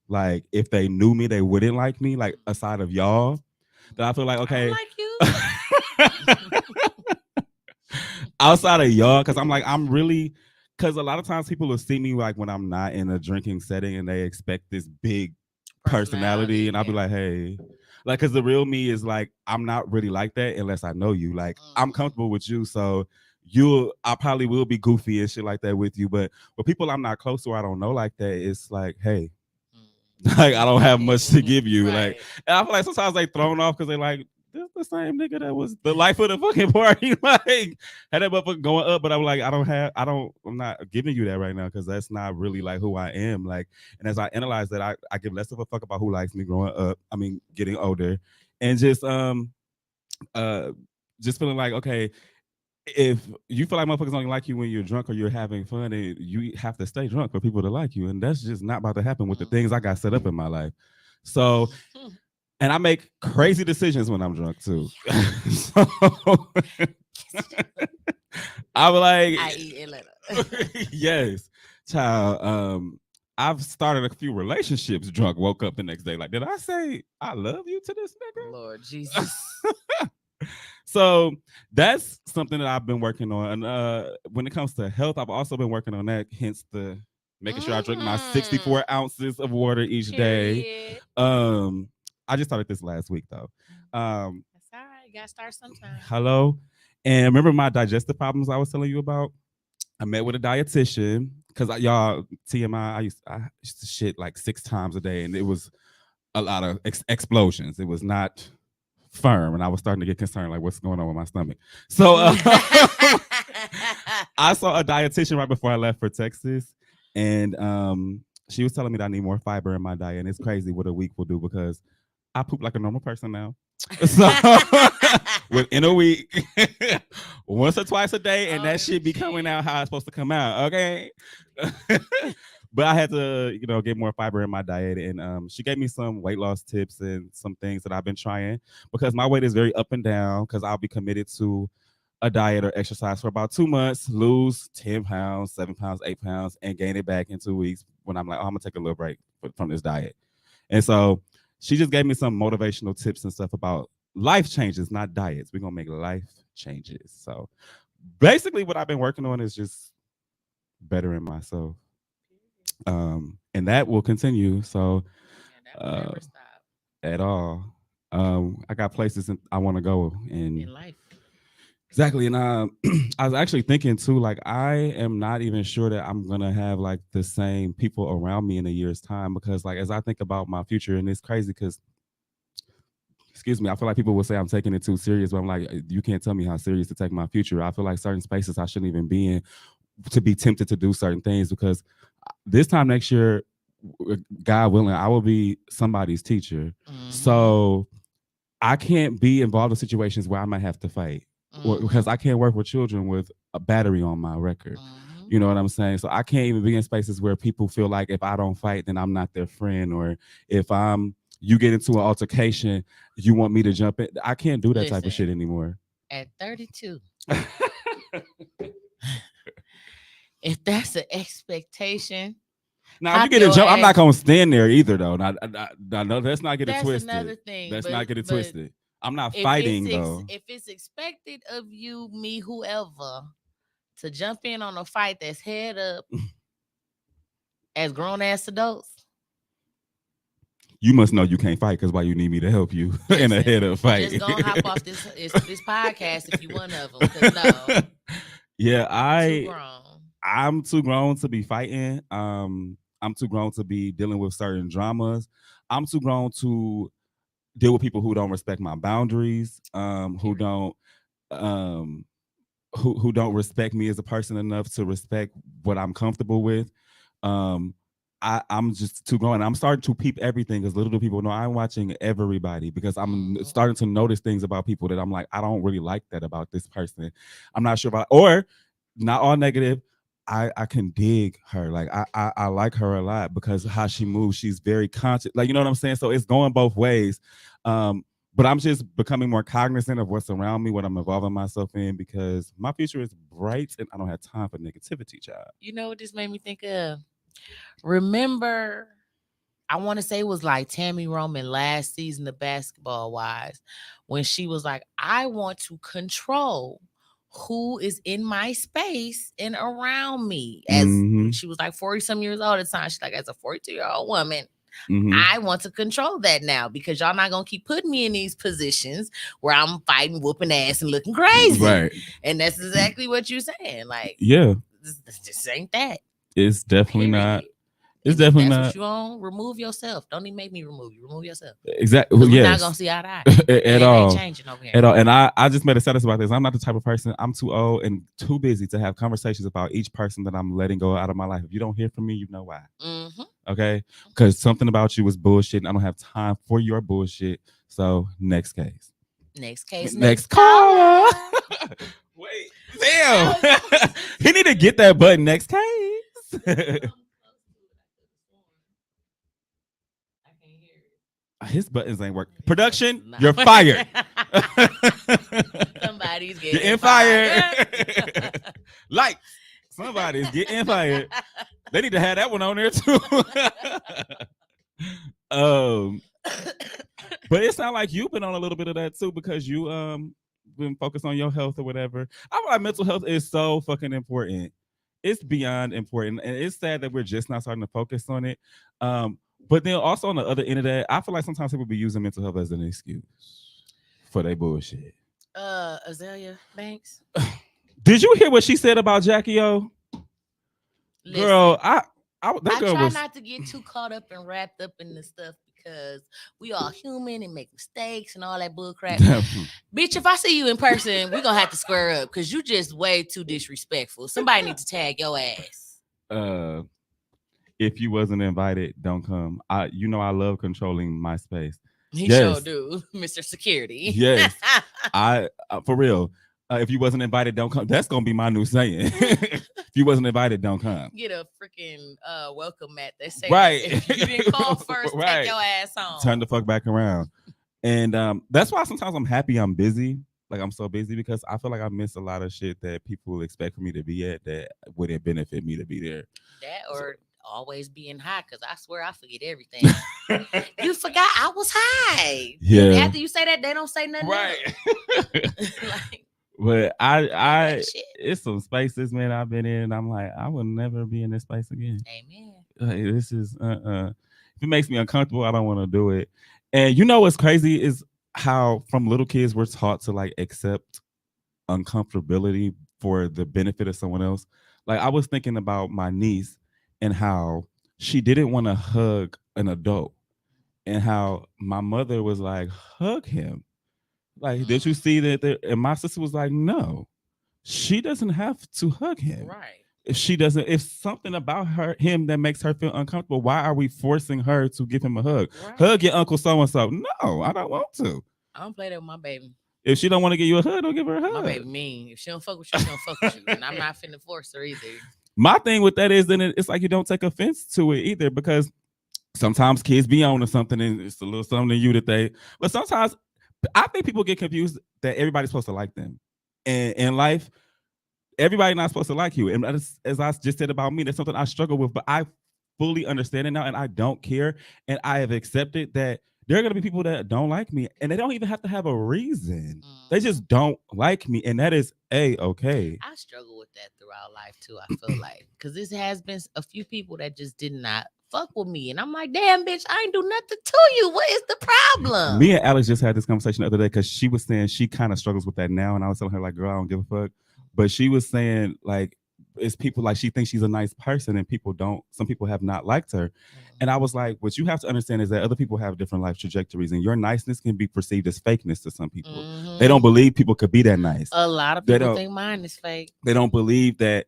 Like, if they knew me, they wouldn't like me. Like, aside of y'all, that I feel like, I don't okay, like you. outside of y'all, because I'm really, because a lot of times people will see me like when I'm not in a drinking setting and they expect this big personality, and I'll be like, hey, like, because the real me is like, I'm not really like that unless I know you. Like, I'm comfortable with you, so I probably will be goofy and shit like that with you. But with people I'm not close to or I don't know like that, it's like, hey, like, I don't have much to give you. Like, and I feel like sometimes they thrown off because they like, this the same nigga that was the life of the fucking party. Like, had that motherfucker going up, but I'm like, I'm not giving you that right now, because that's not really like who I am. Like, and as I analyze that, I give less of a fuck about who likes me growing up. I mean, getting older, and uh just feeling like, okay, if you feel like motherfuckers only like you when you're drunk or you're having fun, and you have to stay drunk for people to like you, and that's just not about to happen with the things I got set up in my life. So, and I make crazy decisions when I'm drunk too. So I'm like, I eat Atlanta. yes, child. I've started a few relationships drunk. Woke up the next day like, did I say I love you to this nigga? Lord Jesus. So that's something that I've been working on. And when it comes to health, I've also been working on that. Hence the making sure I drink my 64 ounces of water each day. I just started this last week though. That's all right. You gotta start sometime. Hello. And remember my digestive problems I was telling you about? I met with a dietitian because y'all, TMI, I used to shit like 6 times a day, and it was a lot of explosions. It was not firm, and I was starting to get concerned, like, what's going on with my stomach. So I saw a dietitian right before I left for Texas, and she was telling me that I need more fiber in my diet, and it's crazy what a week will do because I poop like a normal person now. So within a week, once or twice a day, and that shit be coming out how it's supposed to come out. Okay. But I had to, get more fiber in my diet, and she gave me some weight loss tips and some things that I've been trying because my weight is very up and down. Because I'll be committed to a diet or exercise for about 2 months, lose 10 pounds, 7 pounds, 8 pounds, and gain it back in 2 weeks when I'm like, oh, I'm gonna take a little break from this diet. And so she just gave me some motivational tips and stuff about life changes, not diets. We're gonna make life changes. So basically what I've been working on is just bettering myself. And that will continue. So Yeah, that will uh never stop at all. I got places I want to go, and in life. exactly. And I was actually thinking too, like I am not even sure that I'm gonna have like the same people around me in a year's time because like as I think about my future, and it's crazy because excuse me, I feel like people will say I'm taking it too serious, but I'm like, you can't tell me how serious to take my future. I feel like certain spaces I shouldn't even be in to be tempted to do certain things because this time next year, God willing, I will be somebody's teacher. Mm-hmm. So I can't be involved in situations where I might have to fight or because Mm-hmm. I can't work with children with a battery on my record. Mm-hmm. You know what I'm saying? So I can't even be in spaces where people feel like if I don't fight, then I'm not their friend, or if you get into an altercation, you want me to jump in. I can't do that type of Listen, shit anymore. at 32, if that's an expectation, Now, if you hop get a your jump, I'm not ass. gonna stand there either, though. No, let's not get it That's twisted. another thing. Let's But not get it but twisted. I'm not if fighting though. if it's expected of you, me, whoever, to jump in on a fight that's head up as grown ass adults, You must know you can't fight because why you need me to help you in a listen, head up just fight. go hop off this podcast if you one of them. Cause no, Yeah, too grown. I'm too grown to be fighting. I'm too grown to be dealing with certain dramas. I'm too grown to deal with people who don't respect my boundaries, who Period. don't um who don't respect me as a person enough to respect what I'm comfortable with. Um, I'm just too grown. I'm starting to peep everything because little do people know I'm watching everybody because I'm Mm-hmm. starting to notice things about people that I'm like, I don't really like that about this person. I'm not sure about, or not all negative. I can dig her. Like I like her a lot because how she Mm-hmm. moves, she's very conscious. Like you know what I'm saying? So it's going both ways. But I'm just becoming more cognizant of what's around me, what I'm involving myself in, because my future is bright and I don't have time for negativity, child. You know what this made me think of? Remember, I want to say it was like Tammy Roman last season of Basketball Wives when she was like, I want to control who is in my space and around me. As Mm-hmm. she was like 40 some years old at the time, she's like, as a 42-year-old woman, Mm-hmm. I want to control that now because y'all not gonna keep putting me in these positions where I'm fighting, whooping ass, and looking crazy. Right. And that's exactly what you're saying. Like, Yeah. this ain't that. It's definitely not. Period. It's And if definitely that's what not you on, remove yourself. Don't even make me remove you. Remove yourself. exactly. Because we're not gonna Yes. see eye to eye. At And it ain't all. changing over here. At all. And I just made a status about this. I'm not the type of person, I'm too old and too busy to have conversations about each person that I'm letting go out of my life. If you don't hear from me, you know why. Mm-hmm. Okay? Because something about you was bullshit and I don't have time for your bullshit. So next case. Next case, Next next caller. caller. Wait. Damn. I was He need to get that button next case. I can't hear it. His buttons ain't work. His buttons Production, is not you're fired. Somebody's You're getting in fired. fired. Lights. Somebody's getting fired. They need to have that one on there too. um, but it sounds like you've been on a little bit of that too because you been focused on your health or whatever. I feel like mental health is so fucking important. It's beyond important, and it's sad that we're just not starting to focus on it. But then also on the other end of that, I feel like sometimes people be using mental health as an excuse for their bullshit. Azalea Banks. Did you hear what she said about Jackie O? Girl, Listen, that I girl try was not to get too caught up and wrapped up in the stuff because we all human and make mistakes and all that bull crap. Bitch, if I see you in person, we're gonna have to square up because you just way too disrespectful. Somebody need to tag your ass. uh If you wasn't invited, don't come. I love controlling my space. He sure Yes, do, Mr. Security. yes. I for real. If you wasn't invited, don't come. That's gonna be my new saying. If you wasn't invited, don't come. Get a freaking welcome mat that say that. Right, If you didn't call first, take right. your ass Turn home. the fuck back around. And that's why sometimes I'm happy I'm busy. Like I'm so busy because I feel like I miss a lot of shit that people expect for me to be at that wouldn't benefit me to be there. That So, or always being high, because I swear I forget everything. You forgot I was high. Then yeah, after you say that, they don't say nothing right. else. Like, But forget that shit. it's some spaces, man, I've been in. I'm like, I would never be in this space again. Amen. Like, this is if it makes me uncomfortable, I don't want to do it. And you know what's crazy is how from little kids we're taught to like accept uncomfortability for the benefit of someone else. Like I was thinking about my niece and how she didn't want to hug an adult and how my mother was like, hug him. Like, did you Mm, see that? And my sister was like, no, she doesn't have to hug him. right. If she doesn't, if something about him that makes her feel uncomfortable, why are we forcing her to give him a hug? Right. Hug your uncle so and so. No, I don't want to. I don't play that with my baby. If she don't want to give you a hug, don't give her a My hug. baby mean. If she don't fuck with you, she don't fuck with you. And I'm not finna force her either. My thing with that is then it's like you don't take offense to it either because sometimes kids be on to something and it's a little something to you that they, but sometimes I think people get confused that everybody's supposed to like them. And in life, everybody not supposed to like you. And as I just said about me, that's something I struggle with, but I fully understand it now and I don't care. And I have accepted that there are going to be people that don't like me and they don't even have to have a reason. They Mhm. just don't like me. And that is okay. I struggle with that throughout life too. I feel like because this has been a few people that just did not fuck with me, and I'm like, damn, bitch, I ain't do nothing to you. What is the problem? Me and Alex just had this conversation the other day because she was saying she kind of struggles with that now. And I was telling her, like, girl, I don't give a fuck. But she was saying, like, it's people like she thinks she's a nice person and people don't, some people have not liked her. And I was like, what you have to understand is that other people have different life trajectories and your niceness can be perceived as fakeness to some people. They don't Mm-hmm. believe people could be that nice. A lot of They people don't think mine is fake. they don't believe that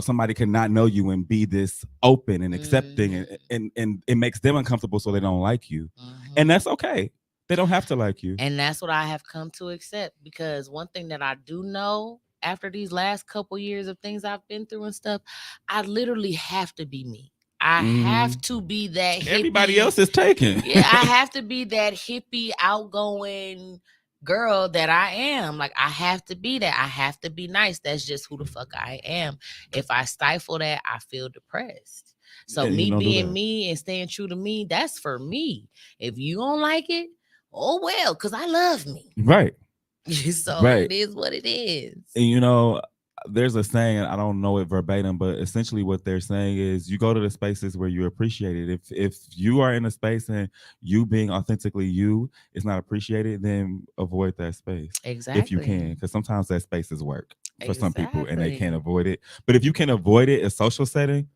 somebody can not know you and be this open and accepting Mm-hmm. and it makes them uncomfortable so they don't like you. And Mm-hmm. that's okay. They don't have to like you. And that's what I have come to accept because one thing that I do know after these last couple years of things I've been through and stuff, I literally have to be me. I have Mhm. to be that Everybody hippie. else is taken. Yeah, I have to be that hippie, outgoing girl that I am. Like, I have to be that. I have to be nice. That's just who the fuck I am. If I stifle that, I feel depressed. So, Yeah, you me don't do being that. me and staying true to me, that's for me. If you don't like it, oh well, because I love me. Right. So, Right. it is what it is. And there's a saying, I don't know it verbatim, but essentially what they're saying is you go to the spaces where you appreciate it. If you are in a space and you being authentically you is not appreciated, then avoid that space if you Exactly. can. Because sometimes that space is work for some people and they can't Exactly. avoid it. But if you can avoid it in social setting,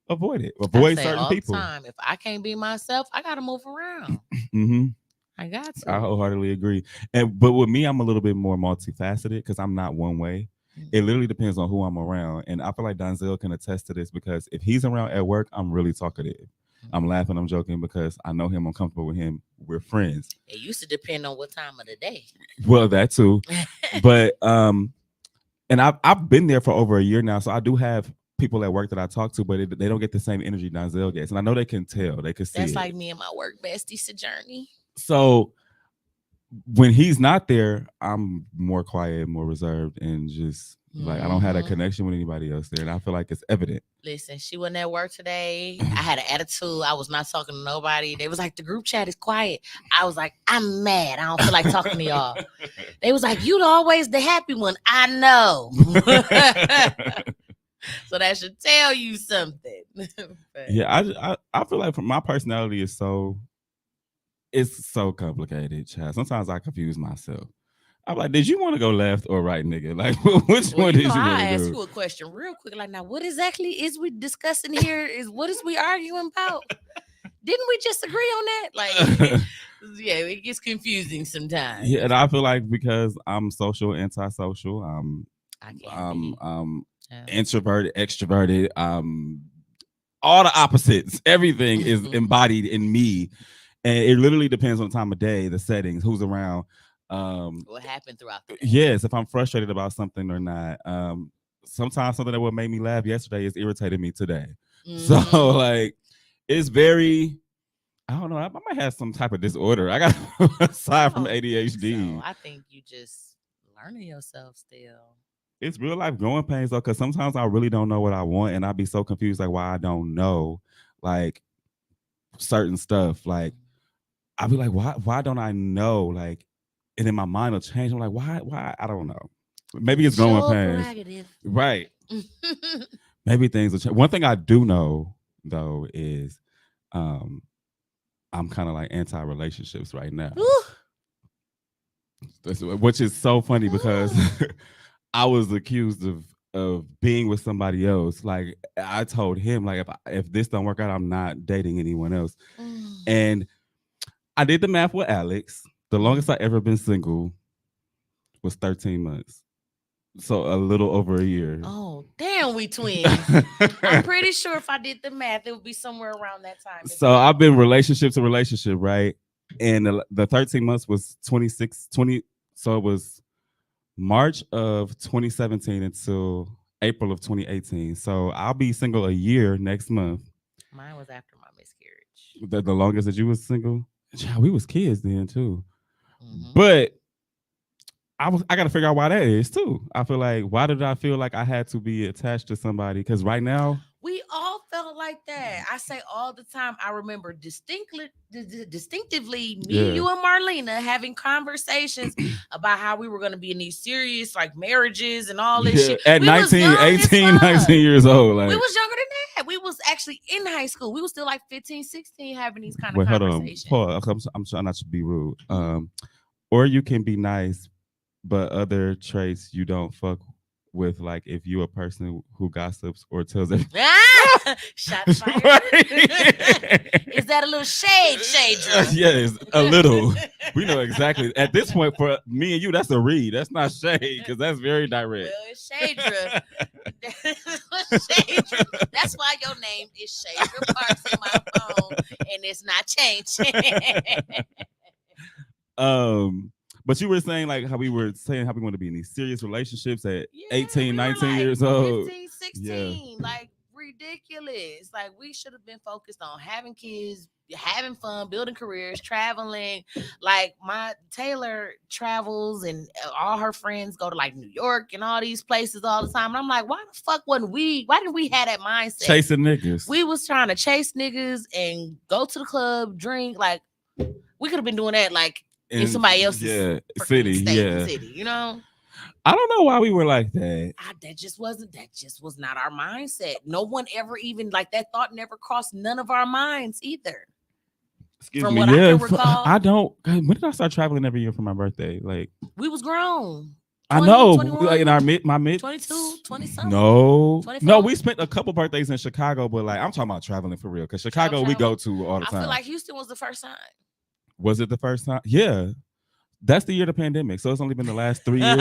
avoid it. I Avoid say certain all the people. time, if I can't be myself, I got to move around. Hmm. I got I to. wholeheartedly agree. But with me, I'm a little bit more multifaceted because I'm not one way. It Mhm. literally depends on who I'm around. And I feel like Donzel can attest to this because if he's around at work, I'm really talkative. I'm Mhm. laughing, I'm joking because I know him, I'm comfortable with him. We're friends. It used to depend on what time of the day. Well, that too. But and I've been there for over a year now. So I do have people at work that I talk to, but they don't get the same energy Donzel gets. And I know they can tell, they can see That's it. like me and my work bestie Sojourney. So when he's not there, I'm more quiet, more reserved, and just like I don't have that Hmm. connection with anybody else there. And I feel like it's evident. Listen, she wasn't at work today. I had an attitude. I was not talking to nobody. They was like, the group chat is quiet. I was like, I'm mad. I don't feel like talking to y'all. They was like, you always the happy one. I know. So that should tell you something. But, Yeah, I feel like my personality is it's so complicated, child. Sometimes I confuse myself. I'm like, did you want to go left or right, nigga? Like, which well, one you know, did you want I to ask do? you a question real quick. Like, now, what exactly is we discussing here? Is what is we arguing about? Didn't we just agree on that? Like, yeah, it gets confusing sometimes. Yeah, and I feel like because I'm social, antisocial, I can um, be. um, Yeah. introverted, extroverted, all the opposites. Everything is embodied in me, and it literally depends on the time of day, the settings, who's around. What happened throughout the day? Yes, if I'm frustrated about something or not. Sometimes something that would make me laugh yesterday is irritated me today. So like, it's very. I don't know. I might have some type of disorder. I got aside from ADHD. So I think you just learning yourself still. It's real life growing pains though, because sometimes I really don't know what I want, and I'd be so confused like why I don't know like certain stuff. Like I'll be like, why don't I know? Like, and then my mind will change. I'm like, why? I don't know. Maybe it's growing pains. Right. Maybe things will change. One thing I do know though is um I'm kind of like anti-relationships right now. Which is so funny because I was accused of being with somebody else. Like I told him, like if this don't work out, I'm not dating anyone else. And I did the math with Alex. The longest I ever been single was 13 months. So a little over a year. Oh, damn, we twins. I'm pretty sure if I did the math, it would be somewhere around that time. So I've been relationship to relationship, right? And the 13 months was 20. So it was March of 2017 until April of 2018. So I'll be single a year next month. Mine was after my miscarriage. The longest that you was single? Yeah, we was kids then too. But I got to figure out why that is too. I feel like, why did I feel like I had to be attached to somebody? Because right now, we all felt like that. I say all the time. I remember distinctively, me, you, and Marlena having conversations about how we were going to be in these serious like marriages and all this shit. At 19 years old. Like, we was younger than that. We was actually in high school. We was still like 15, 16 having these kind of conversations. Hold on. I'm trying not to be rude. Or you can be nice, but other traits you don't fuck with, like if you a person who gossips or tells everything. Shots fired. Is that a little shade, Yes, a little. We know exactly. At this point, for me and you, that's a read. That's not shade, because that's very direct. Well, it's Shadra. Shadra. That's why your name is Shadra Parks in my phone, and it's not changing. But you were saying like how we want to be in these serious relationships at 18, 19 like years old. 15, 16. Like ridiculous. Like we should have been focused on having kids, having fun, building careers, traveling. Like my Taylor travels and all her friends go to like New York and all these places all the time. And I'm like, why the fuck why didn't we have that mindset? Chasing niggas. We was trying to chase niggas and go to the club, drink. Like we could have been doing that like in somebody else's city, city, you know. I don't know why we were like that. That just was not our mindset. No one ever even like that thought never crossed none of our minds either. Excuse me. I can recall, I don't. When did I start traveling every year for my birthday? Like we was grown. 20, I know, like in my mid 22, 20 something. No, 24? No, we spent a couple birthdays in Chicago, but like I'm talking about traveling for real, because Chicago we go to all the time. I feel like Houston was the first time. Was it the first time? Yeah. That's the year of the pandemic. So it's only been the last 3 years.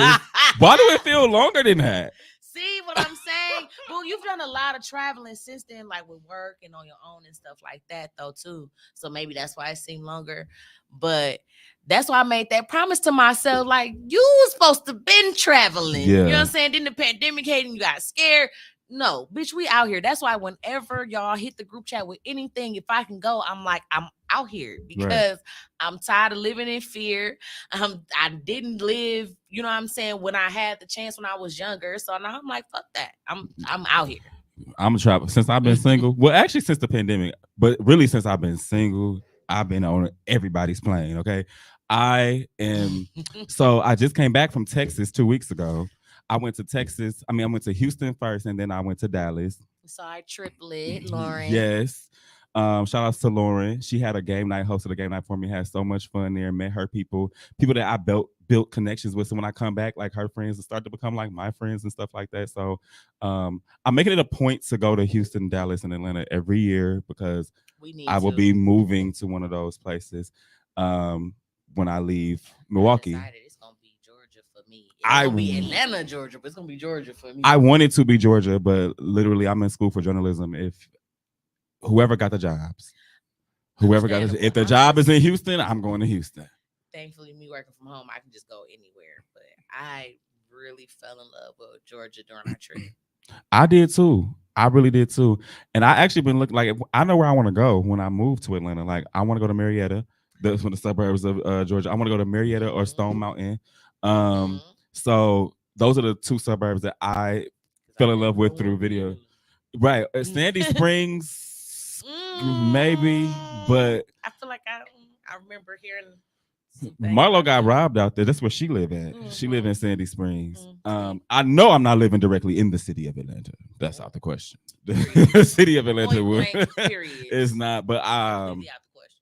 Why do it feel longer than that? See what I'm saying? Well, you've done a lot of traveling since then, like with work and on your own and stuff like that, though, too. So maybe that's why it seemed longer. But that's why I made that promise to myself. Like, you was supposed to been traveling. You know what I'm saying? Then the pandemic hit and you got scared. No, bitch, we out here. That's why whenever y'all hit the group chat with anything, if I can go, I'm like, I'm out here because I'm tired of living in fear. I didn't live, you know what I'm saying, when I had the chance when I was younger. So now I'm like, fuck that. I'm out here. I'm a traveler since I've been single. Well, actually since the pandemic, but really since I've been single, I've been on everybody's plane. Okay. I am so I just came back from Texas 2 weeks ago. I went to Texas. I went to Houston first, and then I went to Dallas. Sorry, triplet, Lauren. Yes. Shout outs to Lauren. She had a game night, hosted a game night for me, had so much fun there, met her people that I built connections with. So when I come back, like her friends start to become like my friends and stuff like that. So I'm making it a point to go to Houston, Dallas, and Atlanta every year because I will be moving to one of those places when I leave Milwaukee. It's gonna be Georgia for me. It's gonna be Atlanta, Georgia, but it's gonna be Georgia for me. I wanted to be Georgia, but literally I'm in school for journalism. whoever got the jobs. Whoever got it. If Understandable. the I'm job is just in Houston, I'm going to Houston. thankfully me working from home, I can just go anywhere. But I really fell in love with Georgia during our trip. I did too. I really did too. And I actually been looking like I know where I want to go when I move to Atlanta. Like I want to go to Marietta. That's one of the suburbs of Georgia. I want to go to Marietta or Stone Mm-hmm. Mountain. Mm-hmm. So those are the two suburbs that I Because fell I in love never with through went video. really. Right. Sandy Springs, maybe, but I feel like I remember hearing some things Marlo about got them. robbed out there. That's where she live at. She live in Mm-hmm. Sandy Springs. See, I know I'm not living directly in the city of Atlanta. That's out the question. period. The city of Atlanta Point blank. Period. is not, but Completely out the question.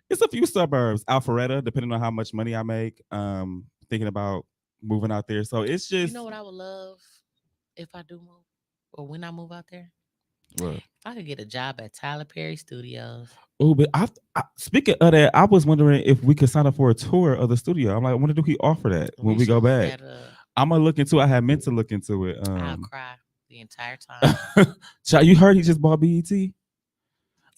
it's a few suburbs. Alpharetta, depending on how much money I make. Thinking about moving out there. So it's You just know what I would love if I do move, or when I move out there? what. If I could get a job at Tyler Perry Studios. Oh, but speaking of that, I was wondering if we could sign up for a tour of the studio. I'm like, I wonder do he offer that when We we should go look back? that up. I'm gonna look into. I had meant to look into it. I'll cry the entire time. Child, you heard he just bought BET?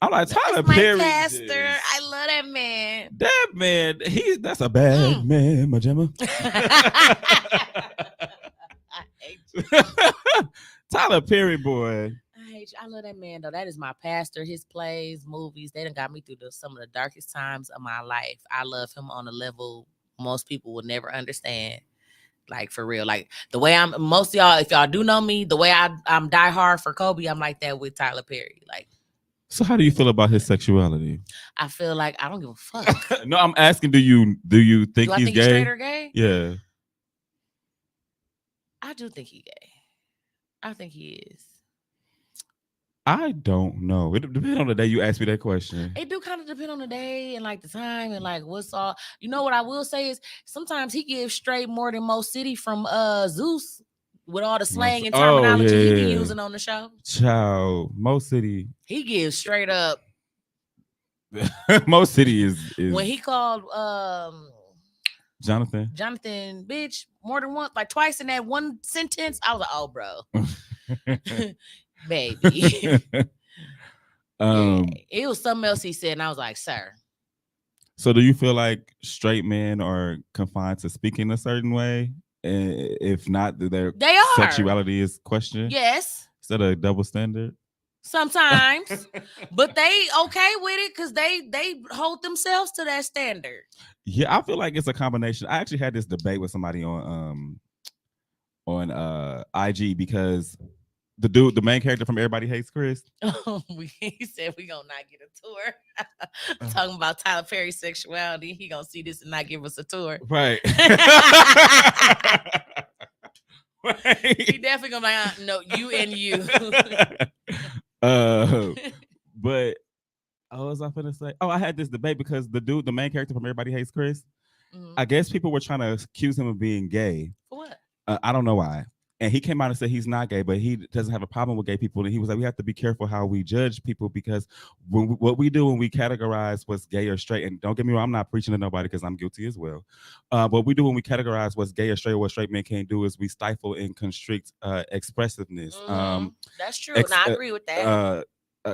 I'm like Tyler That's my Perry. pastor. I love that man. That man, that's a bad man, my gemma. I hate Tyler Perry, boy. I hate you. I love that man though. That is my pastor. His plays, movies, they done got me through some of the darkest times of my life. I love him on a level most people will never understand. Like for real. Like the way I'm most of y'all, if y'all do know me, the way I'm die hard for Kobe, I'm like that with Tyler Perry. Like So how do you feel about his sexuality? I feel like I don't give a fuck. No, I'm asking, do you think Do I he's think gay? he's straight or gay? Yeah. I do think he's gay. I think he is. I don't know. It depends on the day you ask me that question. It do kind of depend on the day and like the time and like what's all. You know what I will say is sometimes he gives straight more than Mo City from Zeus with all the slang and terminology he be using on the show. Child, Mo City. He gives straight up. Mo City is When he called Jonathan, bitch, more than once, like twice in that one sentence, I was like, oh, bro. Baby. Yeah, it was something else he said, and I was like, sir. So do you feel like straight men are confined to speaking a certain way? If not, their sexuality is questioned? Yes. Is that a double standard? Sometimes. But they okay with it because they hold themselves to that standard. Yeah, I feel like it's a combination. I actually had this debate with somebody on IG because the main character from Everybody Hates Chris. He said we gonna not get a tour. Talking about Tyler Perry's sexuality. He gonna see this and not give us a tour. Right. He definitely gonna be like, no, you and you. But what was I gonna say? Oh, I had this debate because the main character from Everybody Hates Chris, I guess people were trying to accuse him of being gay. For what? I don't know why. And he came out and said he's not gay, but he doesn't have a problem with gay people. And he was like, we have to be careful how we judge people because what we do when we categorize what's gay or straight, and don't get me wrong, I'm not preaching to nobody because I'm guilty as well. What we do when we categorize what's gay or straight, or what straight men can't do is we stifle and constrict expressiveness. That's true. And I agree with that.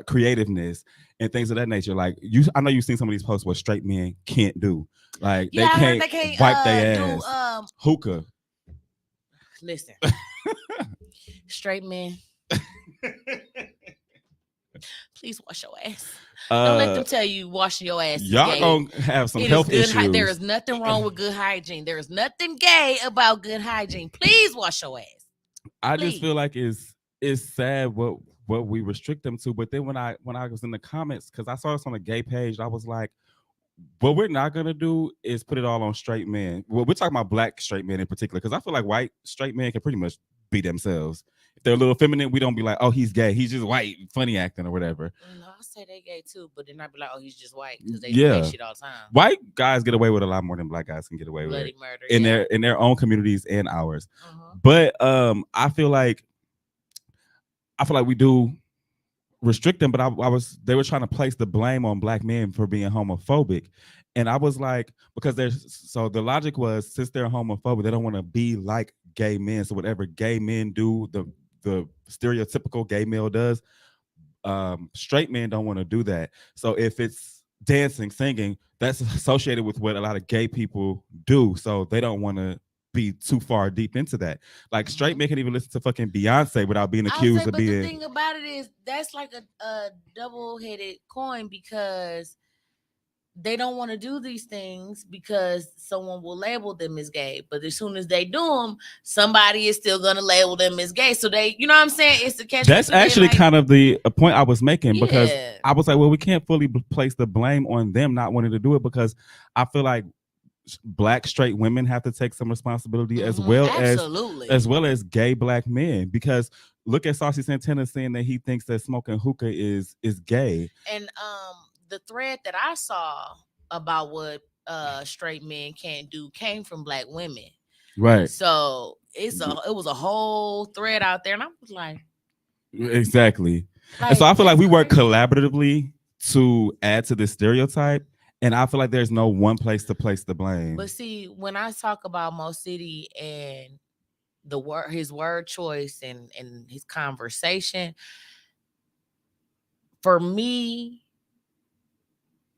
Creativeness and things of that nature. Like I know you've seen some of these posts what straight men can't do. Like they can't wipe their ass. Hookah. Listen, straight men, please wash your ass. Don't let them tell you washing your ass. Y'all gonna have some health issues. There is nothing wrong with good hygiene. There is nothing gay about good hygiene. Please wash your ass. I just feel like it's sad what we restrict them to. But then when I was in the comments, because I saw this on a gay page, I was like, what we're not gonna do is put it all on straight men. Well, we're talking about black straight men in particular, because I feel like white straight men can pretty much be themselves. If they're a little feminine, we don't be like, oh, he's gay. He's just white, funny acting or whatever. No, I say they gay too, but then I be like, oh, he's just white because they do that shit all the time. White guys get away with a lot more than black guys can get away Bloody with murder in their own communities and ours. But I feel like we do restrict them, but they were trying to place the blame on black men for being homophobic. And I was like, because the logic was, since they're homophobic, they don't want to be like gay men. So whatever gay men do, the stereotypical gay male does, straight men don't want to do that. So if it's dancing, singing, that's associated with what a lot of gay people do. So they don't want to be too far deep into that. Like straight Mhm. men can even listen to fucking Beyonce without being I'll say, accused of but the being thing about it is that's like a double-headed coin because they don't want to do these things because someone will label them as gay. But as soon as they do them, somebody is still gonna label them as gay. So they, you know what I'm saying? It's the catch that's 22. They actually like, kind of the a point I was making because yeah, I was like, well, we can't fully place the blame on them not wanting to do it because I feel like black straight women have to take some responsibility absolutely. as well as gay black men because look at Saucy Santana saying that he thinks that smoking hookah is gay. And the thread that I saw about what straight men can't do came from black women. Right. So it was a whole thread out there, and I was Exactly. And so like I feel like that's we work crazy. collaboratively to add to this stereotype. And I feel like there's no one place to place the blame. But see, when I talk about Mo City and the word, his word choice and his conversation, for me,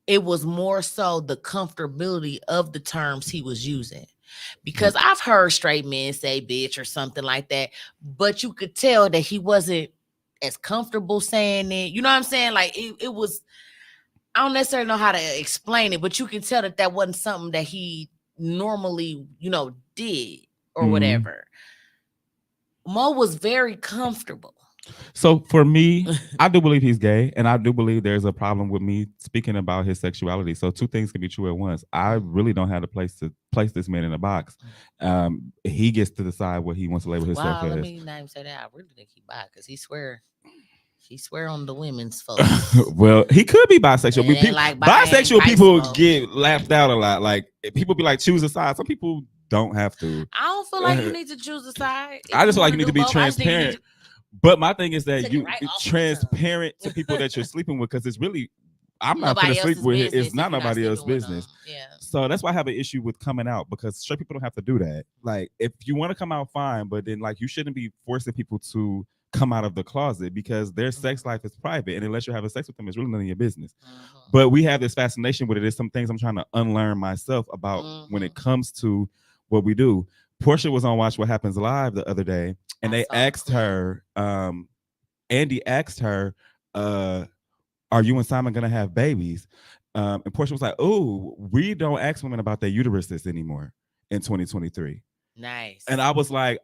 it was more so the comfortability of the terms he was using. Because I've heard straight men say bitch or something like that, but you could tell that he wasn't as comfortable saying it. You know what I'm saying? Like it was, I don't necessarily know how to explain it, but you can tell that that wasn't something that he normally, did or Mhm. whatever. Mo was very comfortable. So for me, I do believe he's gay, and I do believe there's a problem with me speaking about his sexuality. So two things can be true at once. I really don't have a place to place this man in a box. He gets to decide what he wants to label himself Wow, let as. me not even say that. I really think he bi because he swear on the women's folks. Well, he could be bisexual. It ain't like buying Bisexual Pisces people folks. get laughed out a lot. Like people be like, choose a side. Some people don't have to. I don't feel like you need to choose a side if I you just feel like want you to need do to be both. I just think you need transparent. to But my thing is that take it you right be off my tongue. transparent to people that you're sleeping with because it's really I'm not gonna Nobody sleep else's with it. It's business if not you're not nobody else's sleeping with them. business. Yeah. So that's why I have an issue with coming out because straight people don't have to do that. Like if you want to come out, fine, but then like you shouldn't be forcing people to come out of the closet because their sex life is private, and unless you're having sex with them, it's really none of your business. But we have this fascination with it. There's some things I'm trying to unlearn myself about when it comes to what we do. Portia was on Watch What Happens Live the other day, and I they saw a asked clip. her, Andy asked her, are you and Simon gonna have babies? And Portia was like, oh, we don't ask women about their uteruses anymore in 2023. Nice. And I was like,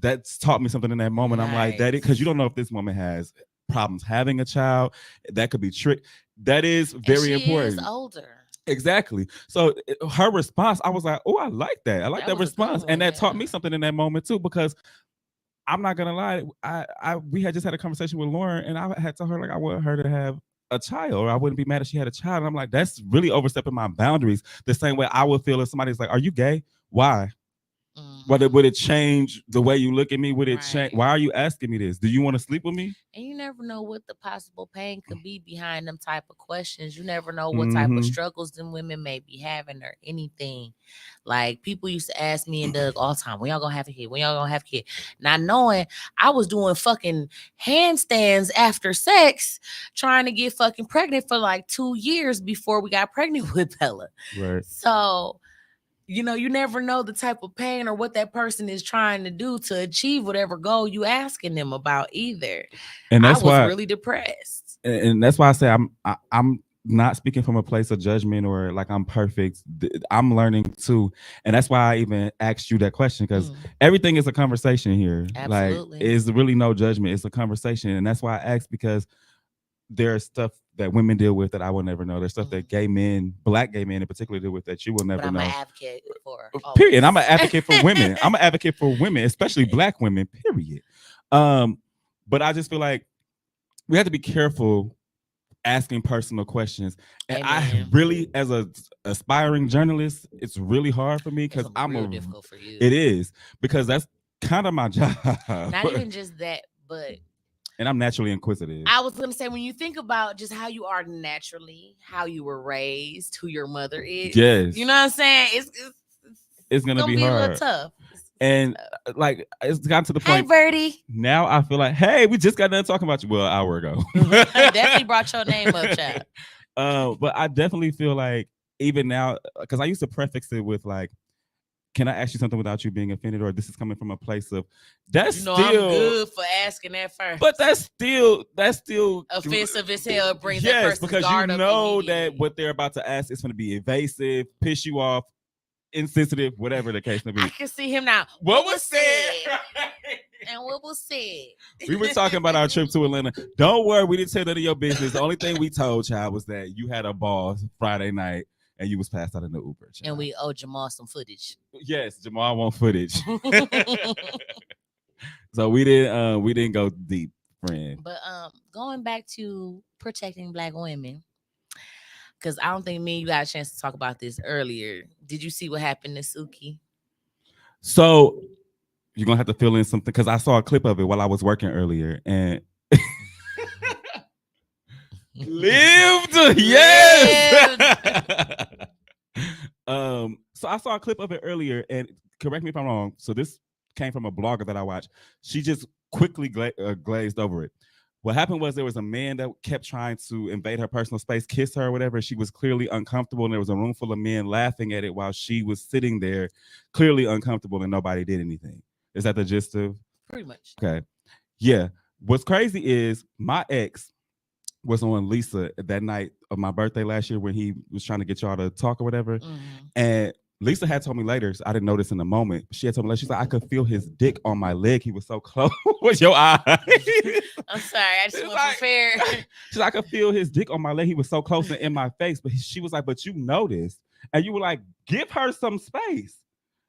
that's taught me something in that moment. I'm like, that because you don't know if this woman has problems having a child. That could be trick. That is very and she important. is older. Exactly. So her response, I was like, oh, I like that. I like that was a good response. one, And that taught yeah. me something in that moment too, because I'm not gonna lie, we had just had a conversation with Lauren, and I had told her like I want her to have a child, or I wouldn't be mad if she had a child. And I'm like, that's really overstepping my boundaries. The same way I would feel if somebody's like, "Are you gay? Why? Would it change the way you look at me? Would it change? Why are you asking me this? Do you want to sleep with me?" And you never know what the possible pain could be behind them type of questions. You never know what type of Mhm. struggles them women may be having or anything. Like people used to ask me and Doug all the time, when y'all gonna have a kid? When y'all gonna have a kid? Not knowing I was doing fucking handstands after sex, trying to get fucking pregnant for like 2 years before we got pregnant with Bella. Right. So you never know the type of pain or what that person is trying to do to achieve whatever goal you asking them about either. And I that's was why, really depressed. and that's why I say I'm not speaking from a place of judgment or like I'm perfect. I'm learning too, and that's why I even asked you that question because everything is a conversation here. Absolutely. Like, it's really no judgment. It's a conversation, and that's why I asked because there's stuff that women deal with that I will never know. There's stuff that gay men, black gay men in particular, deal with that you will But never I'm an know. advocate for Period. And I'm always. an advocate for women. I'm an advocate for women, especially black women. Period. But I just feel like we have to be careful asking personal questions. And I Amen. really, as a aspiring journalist, it's really hard for me It's because gonna be real difficult for you. it is because that's kind of my job. Not even just that, but And I'm naturally inquisitive. I was gonna say when you think about just how you are naturally, how you were raised, who your mother is. Yes. You know what I'm saying? It's It's gonna be a little hard. tough. And like it's gotten to the Hey, point Birdie. now I feel like, hey, we just got done talking about you. Well, an hour ago. Definitely brought your name up, child. But I definitely feel like even now, because I used to prefix it with like, can I ask you something without you being offended, or this is coming from a place of that's You know, I'm still, good for asking that first. but that's still Offensive as hell. It brings that yes, person's because you guard up know that immediately. what they're about to ask is going to be invasive, piss you off, insensitive, whatever the case may I be. can see him now. What was said? And what was said? We were talking about our trip to Atlanta. Don't worry, we didn't tell none of your business. The only thing we told child was that you had a ball Friday night and you was passed out in the Uber. Child. And we owe Jamal some footage. Yes, Jamal want footage. So we didn't go deep, friend. But going back to protecting Black women, because I don't think me and you got a chance to talk about this earlier. Did you see what happened to Suki? So you're gonna have to fill in something because I saw a clip of it while I was working earlier and lived. Yes. So I saw a clip of it earlier, and correct me if I'm wrong. So this came from a blogger that I watched. She just quickly glazed over it. What happened was there was a man that kept trying to invade her personal space, kiss her or whatever. She was clearly uncomfortable, and there was a room full of men laughing at it while she was sitting there, clearly uncomfortable, and nobody did anything. Is that the gist of? Pretty much. Okay. Yeah. What's crazy is my ex was on Lisa that night of my birthday last year when he was trying to get y'all to talk or whatever. Mm-hmm. And Lisa had told me later, so I didn't notice in the moment. She had told me later, she's like, I could feel his dick on my leg. He was so close. What's your eye? I'm sorry, I just wasn't prepared. She's like, I could feel his dick on my leg. He was so close and in my face. But she was like, but you noticed. And you were like, give her some space.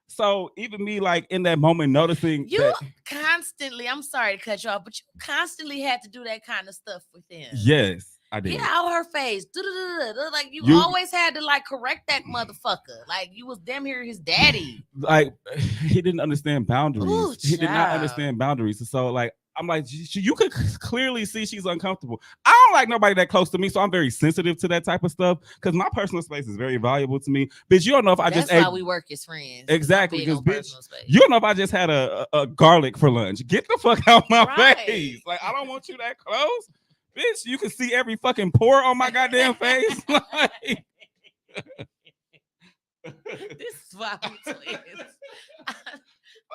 So even me, like in that moment, noticing you that, constantly, I'm sorry to cut you off, but you constantly had to do that kind of stuff with him. Yes, I did. Get out her face. Like you always had to like correct that motherfucker. Like you was damn near his daddy. Like he didn't understand boundaries. Ooh, he did not child. understand boundaries. So like I'm like, you could clearly see she's uncomfortable. I don't like nobody that close to me, so I'm very sensitive to that type of stuff because my personal space is very valuable to me. Bitch, you don't know if I just That's why ate. we work as friends. Exactly, Because bitch, you don't know if I just had a garlic for lunch. Get the fuck out my face. Like I don't want you that close. Bitch, you can see every fucking pore on my goddamn face. Like, this is why we twins.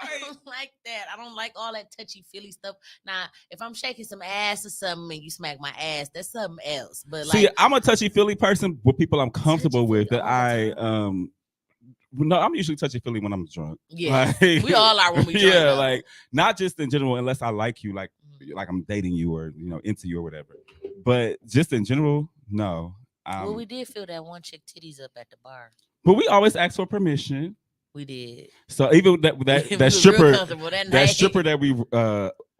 I don't like that. I don't like all that touchy feely stuff. Now, if I'm shaking some ass or something and you smack my ass, that's something else. But see, like, I'm a touchy feely person with people I'm comfortable with. That no, I'm usually touchy feely when I'm drunk. Yeah, like, we all are when we drunk. Yeah, though. like not just in general, unless I like you, like I'm dating you or into you or whatever. But just in general, no. Well, we did feel that one chick titties up at the bar. But we always ask for permission. We did. So even that stripper, that stripper that we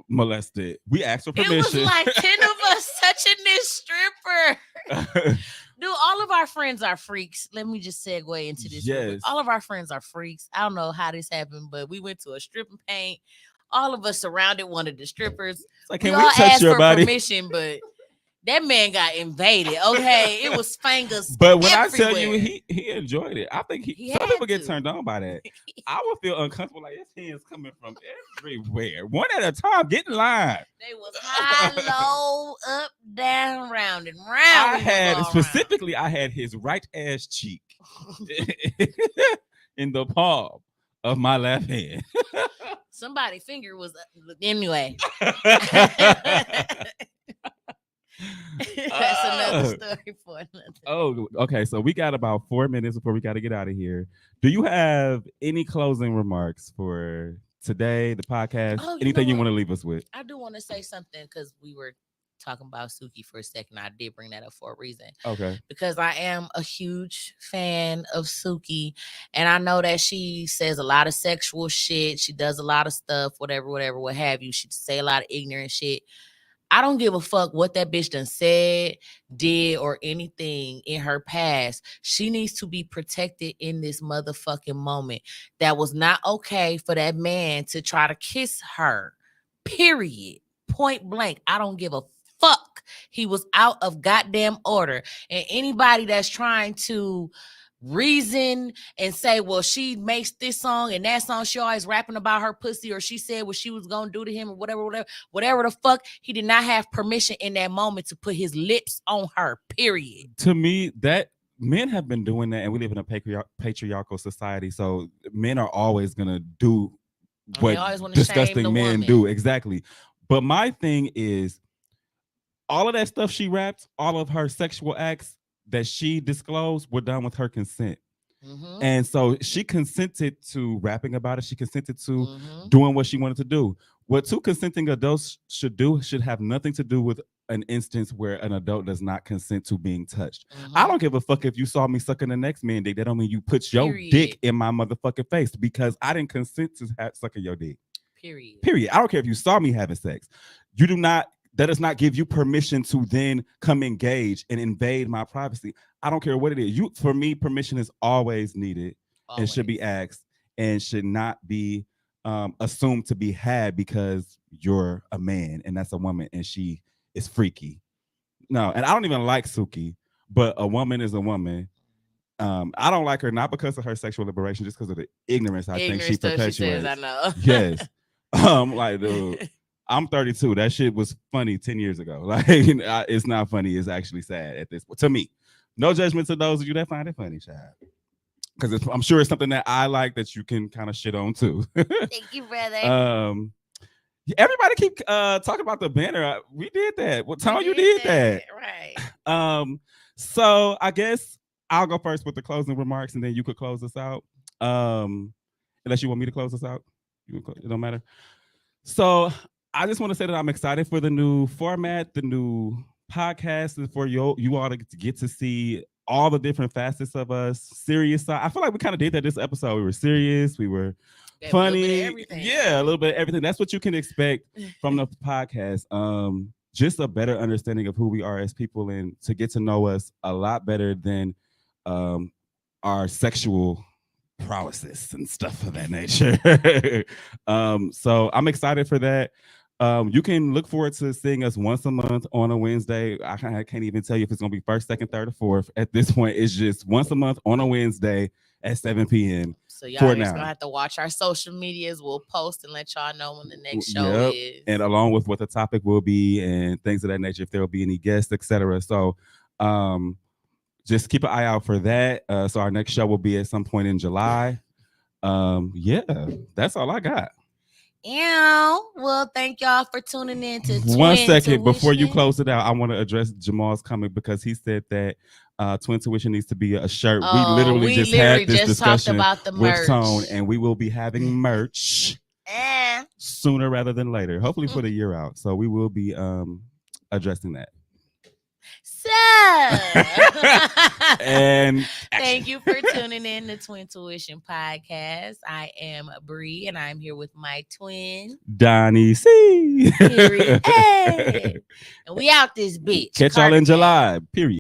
molested, we asked for permission. It was like 10 of us touching this stripper. Dude, all of our friends are freaks. Let me just segue into this. Yes. All of our friends are freaks. I don't know how this happened, but we went to a stripping paint. All of us surrounded one of the strippers. Like, we can all we touch asked your for body? permission, but that man got invaded. Okay, it was fingers. But when everywhere. I tell you, he enjoyed it. I think some people get turned on by that. I would feel uncomfortable, like his hands coming from everywhere, one at a time. Get in line. They was high, low, up, down, round and round. I had his right ass cheek in the palm of my left hand. Somebody's finger was anyway. That's another story for another. Oh, okay. So we got about 4 minutes before we got to get out of here. Do you have any closing remarks for today, the podcast? Anything you want to leave us with? I do want to say something because we were talking about Suki for a second. I did bring that up for a reason. Okay. Because I am a huge fan of Suki, and I know that she says a lot of sexual shit. She does a lot of stuff, whatever, what have you. She say a lot of ignorant shit. I don't give a fuck what that bitch done said, did, or anything in her past. She needs to be protected in this motherfucking moment. That was not okay for that man to try to kiss her. Period. Point blank. I don't give a fuck. He was out of goddamn order. And anybody that's trying to reason and say, well, she makes this song and that song she always rapping about her pussy, or she said what she was gonna do to him, or whatever the fuck. He did not have permission in that moment to put his lips on her. Period. To me, that men have been doing that, and we live in a patriarchal society, so men are always gonna do what disgusting men do. Exactly. But my thing is, all of that stuff she rapped, all of her sexual acts that she disclosed were done with her consent. Mm-hmm. And so she consented to rapping about it. She consented to doing what she wanted to do. What two consenting adults should do should have nothing to do with an instance where an adult does not consent to being touched. I don't give a fuck if you saw me sucking the next man dick. That don't mean you put your dick in my motherfucking face, because I didn't consent to sucking your dick. Period. I don't care if you saw me having sex. You do not. That does not give you permission to then come engage and invade my privacy. I don't care what it is. For me, permission is always needed and should be asked, and should not be assumed to be had because you're a man and that's a woman and she is freaky. No, and I don't even like Suki, but a woman is a woman. I don't like her not because of her sexual liberation, just because of the ignorance I think she perpetuates. She says, I know. Yes. Like, dude. I'm 32. That shit was funny 10 years ago. Like, it's not funny. It's actually sad at this point. To me, no judgment to those of you that find it funny, child. Because I'm sure it's something that I like that you can kind of shit on too. Thank you, brother. Everybody keep talking about the banner. We did that. What time you did that? Right. So I guess I'll go first with the closing remarks, and then you could close us out. Unless you want me to close us out, it don't matter. So I just want to say that I'm excited for the new format, the new podcast, and for you all to get to see all the different facets of us. Serious side. I feel like we kind of did that this episode. We were serious. We were funny. A little bit of everything. That's what you can expect from the podcast. Just a better understanding of who we are as people, and to get to know us a lot better than our sexual prowesses and stuff of that nature. So I'm excited for that. You can look forward to seeing us once a month on a Wednesday. I can't even tell you if it's going to be first, second, third, or fourth. At this point, it's just once a month on a Wednesday at 7 p.m. So y'all are just going to have to watch our social medias. We'll post and let y'all know when the next show is. And along with what the topic will be and things of that nature, if there will be any guests, etc. So just keep an eye out for that. So our next show will be at some point in July. That's all I got. Well, thank y'all for tuning in to One second before you close it out, I want to address Jamal's comment, because he said that Twin Tuition needs to be a shirt. We literally just had this discussion about the merch with Tone, and we will be having merch sooner rather than later, hopefully for the year out. So we will be addressing that. So, and thank you for tuning in to Twin Tuition Podcast. I am Bree, and I'm here with my twin, Donnie C. Period. Hey. And we out this bitch. Catch y'all in July. Period.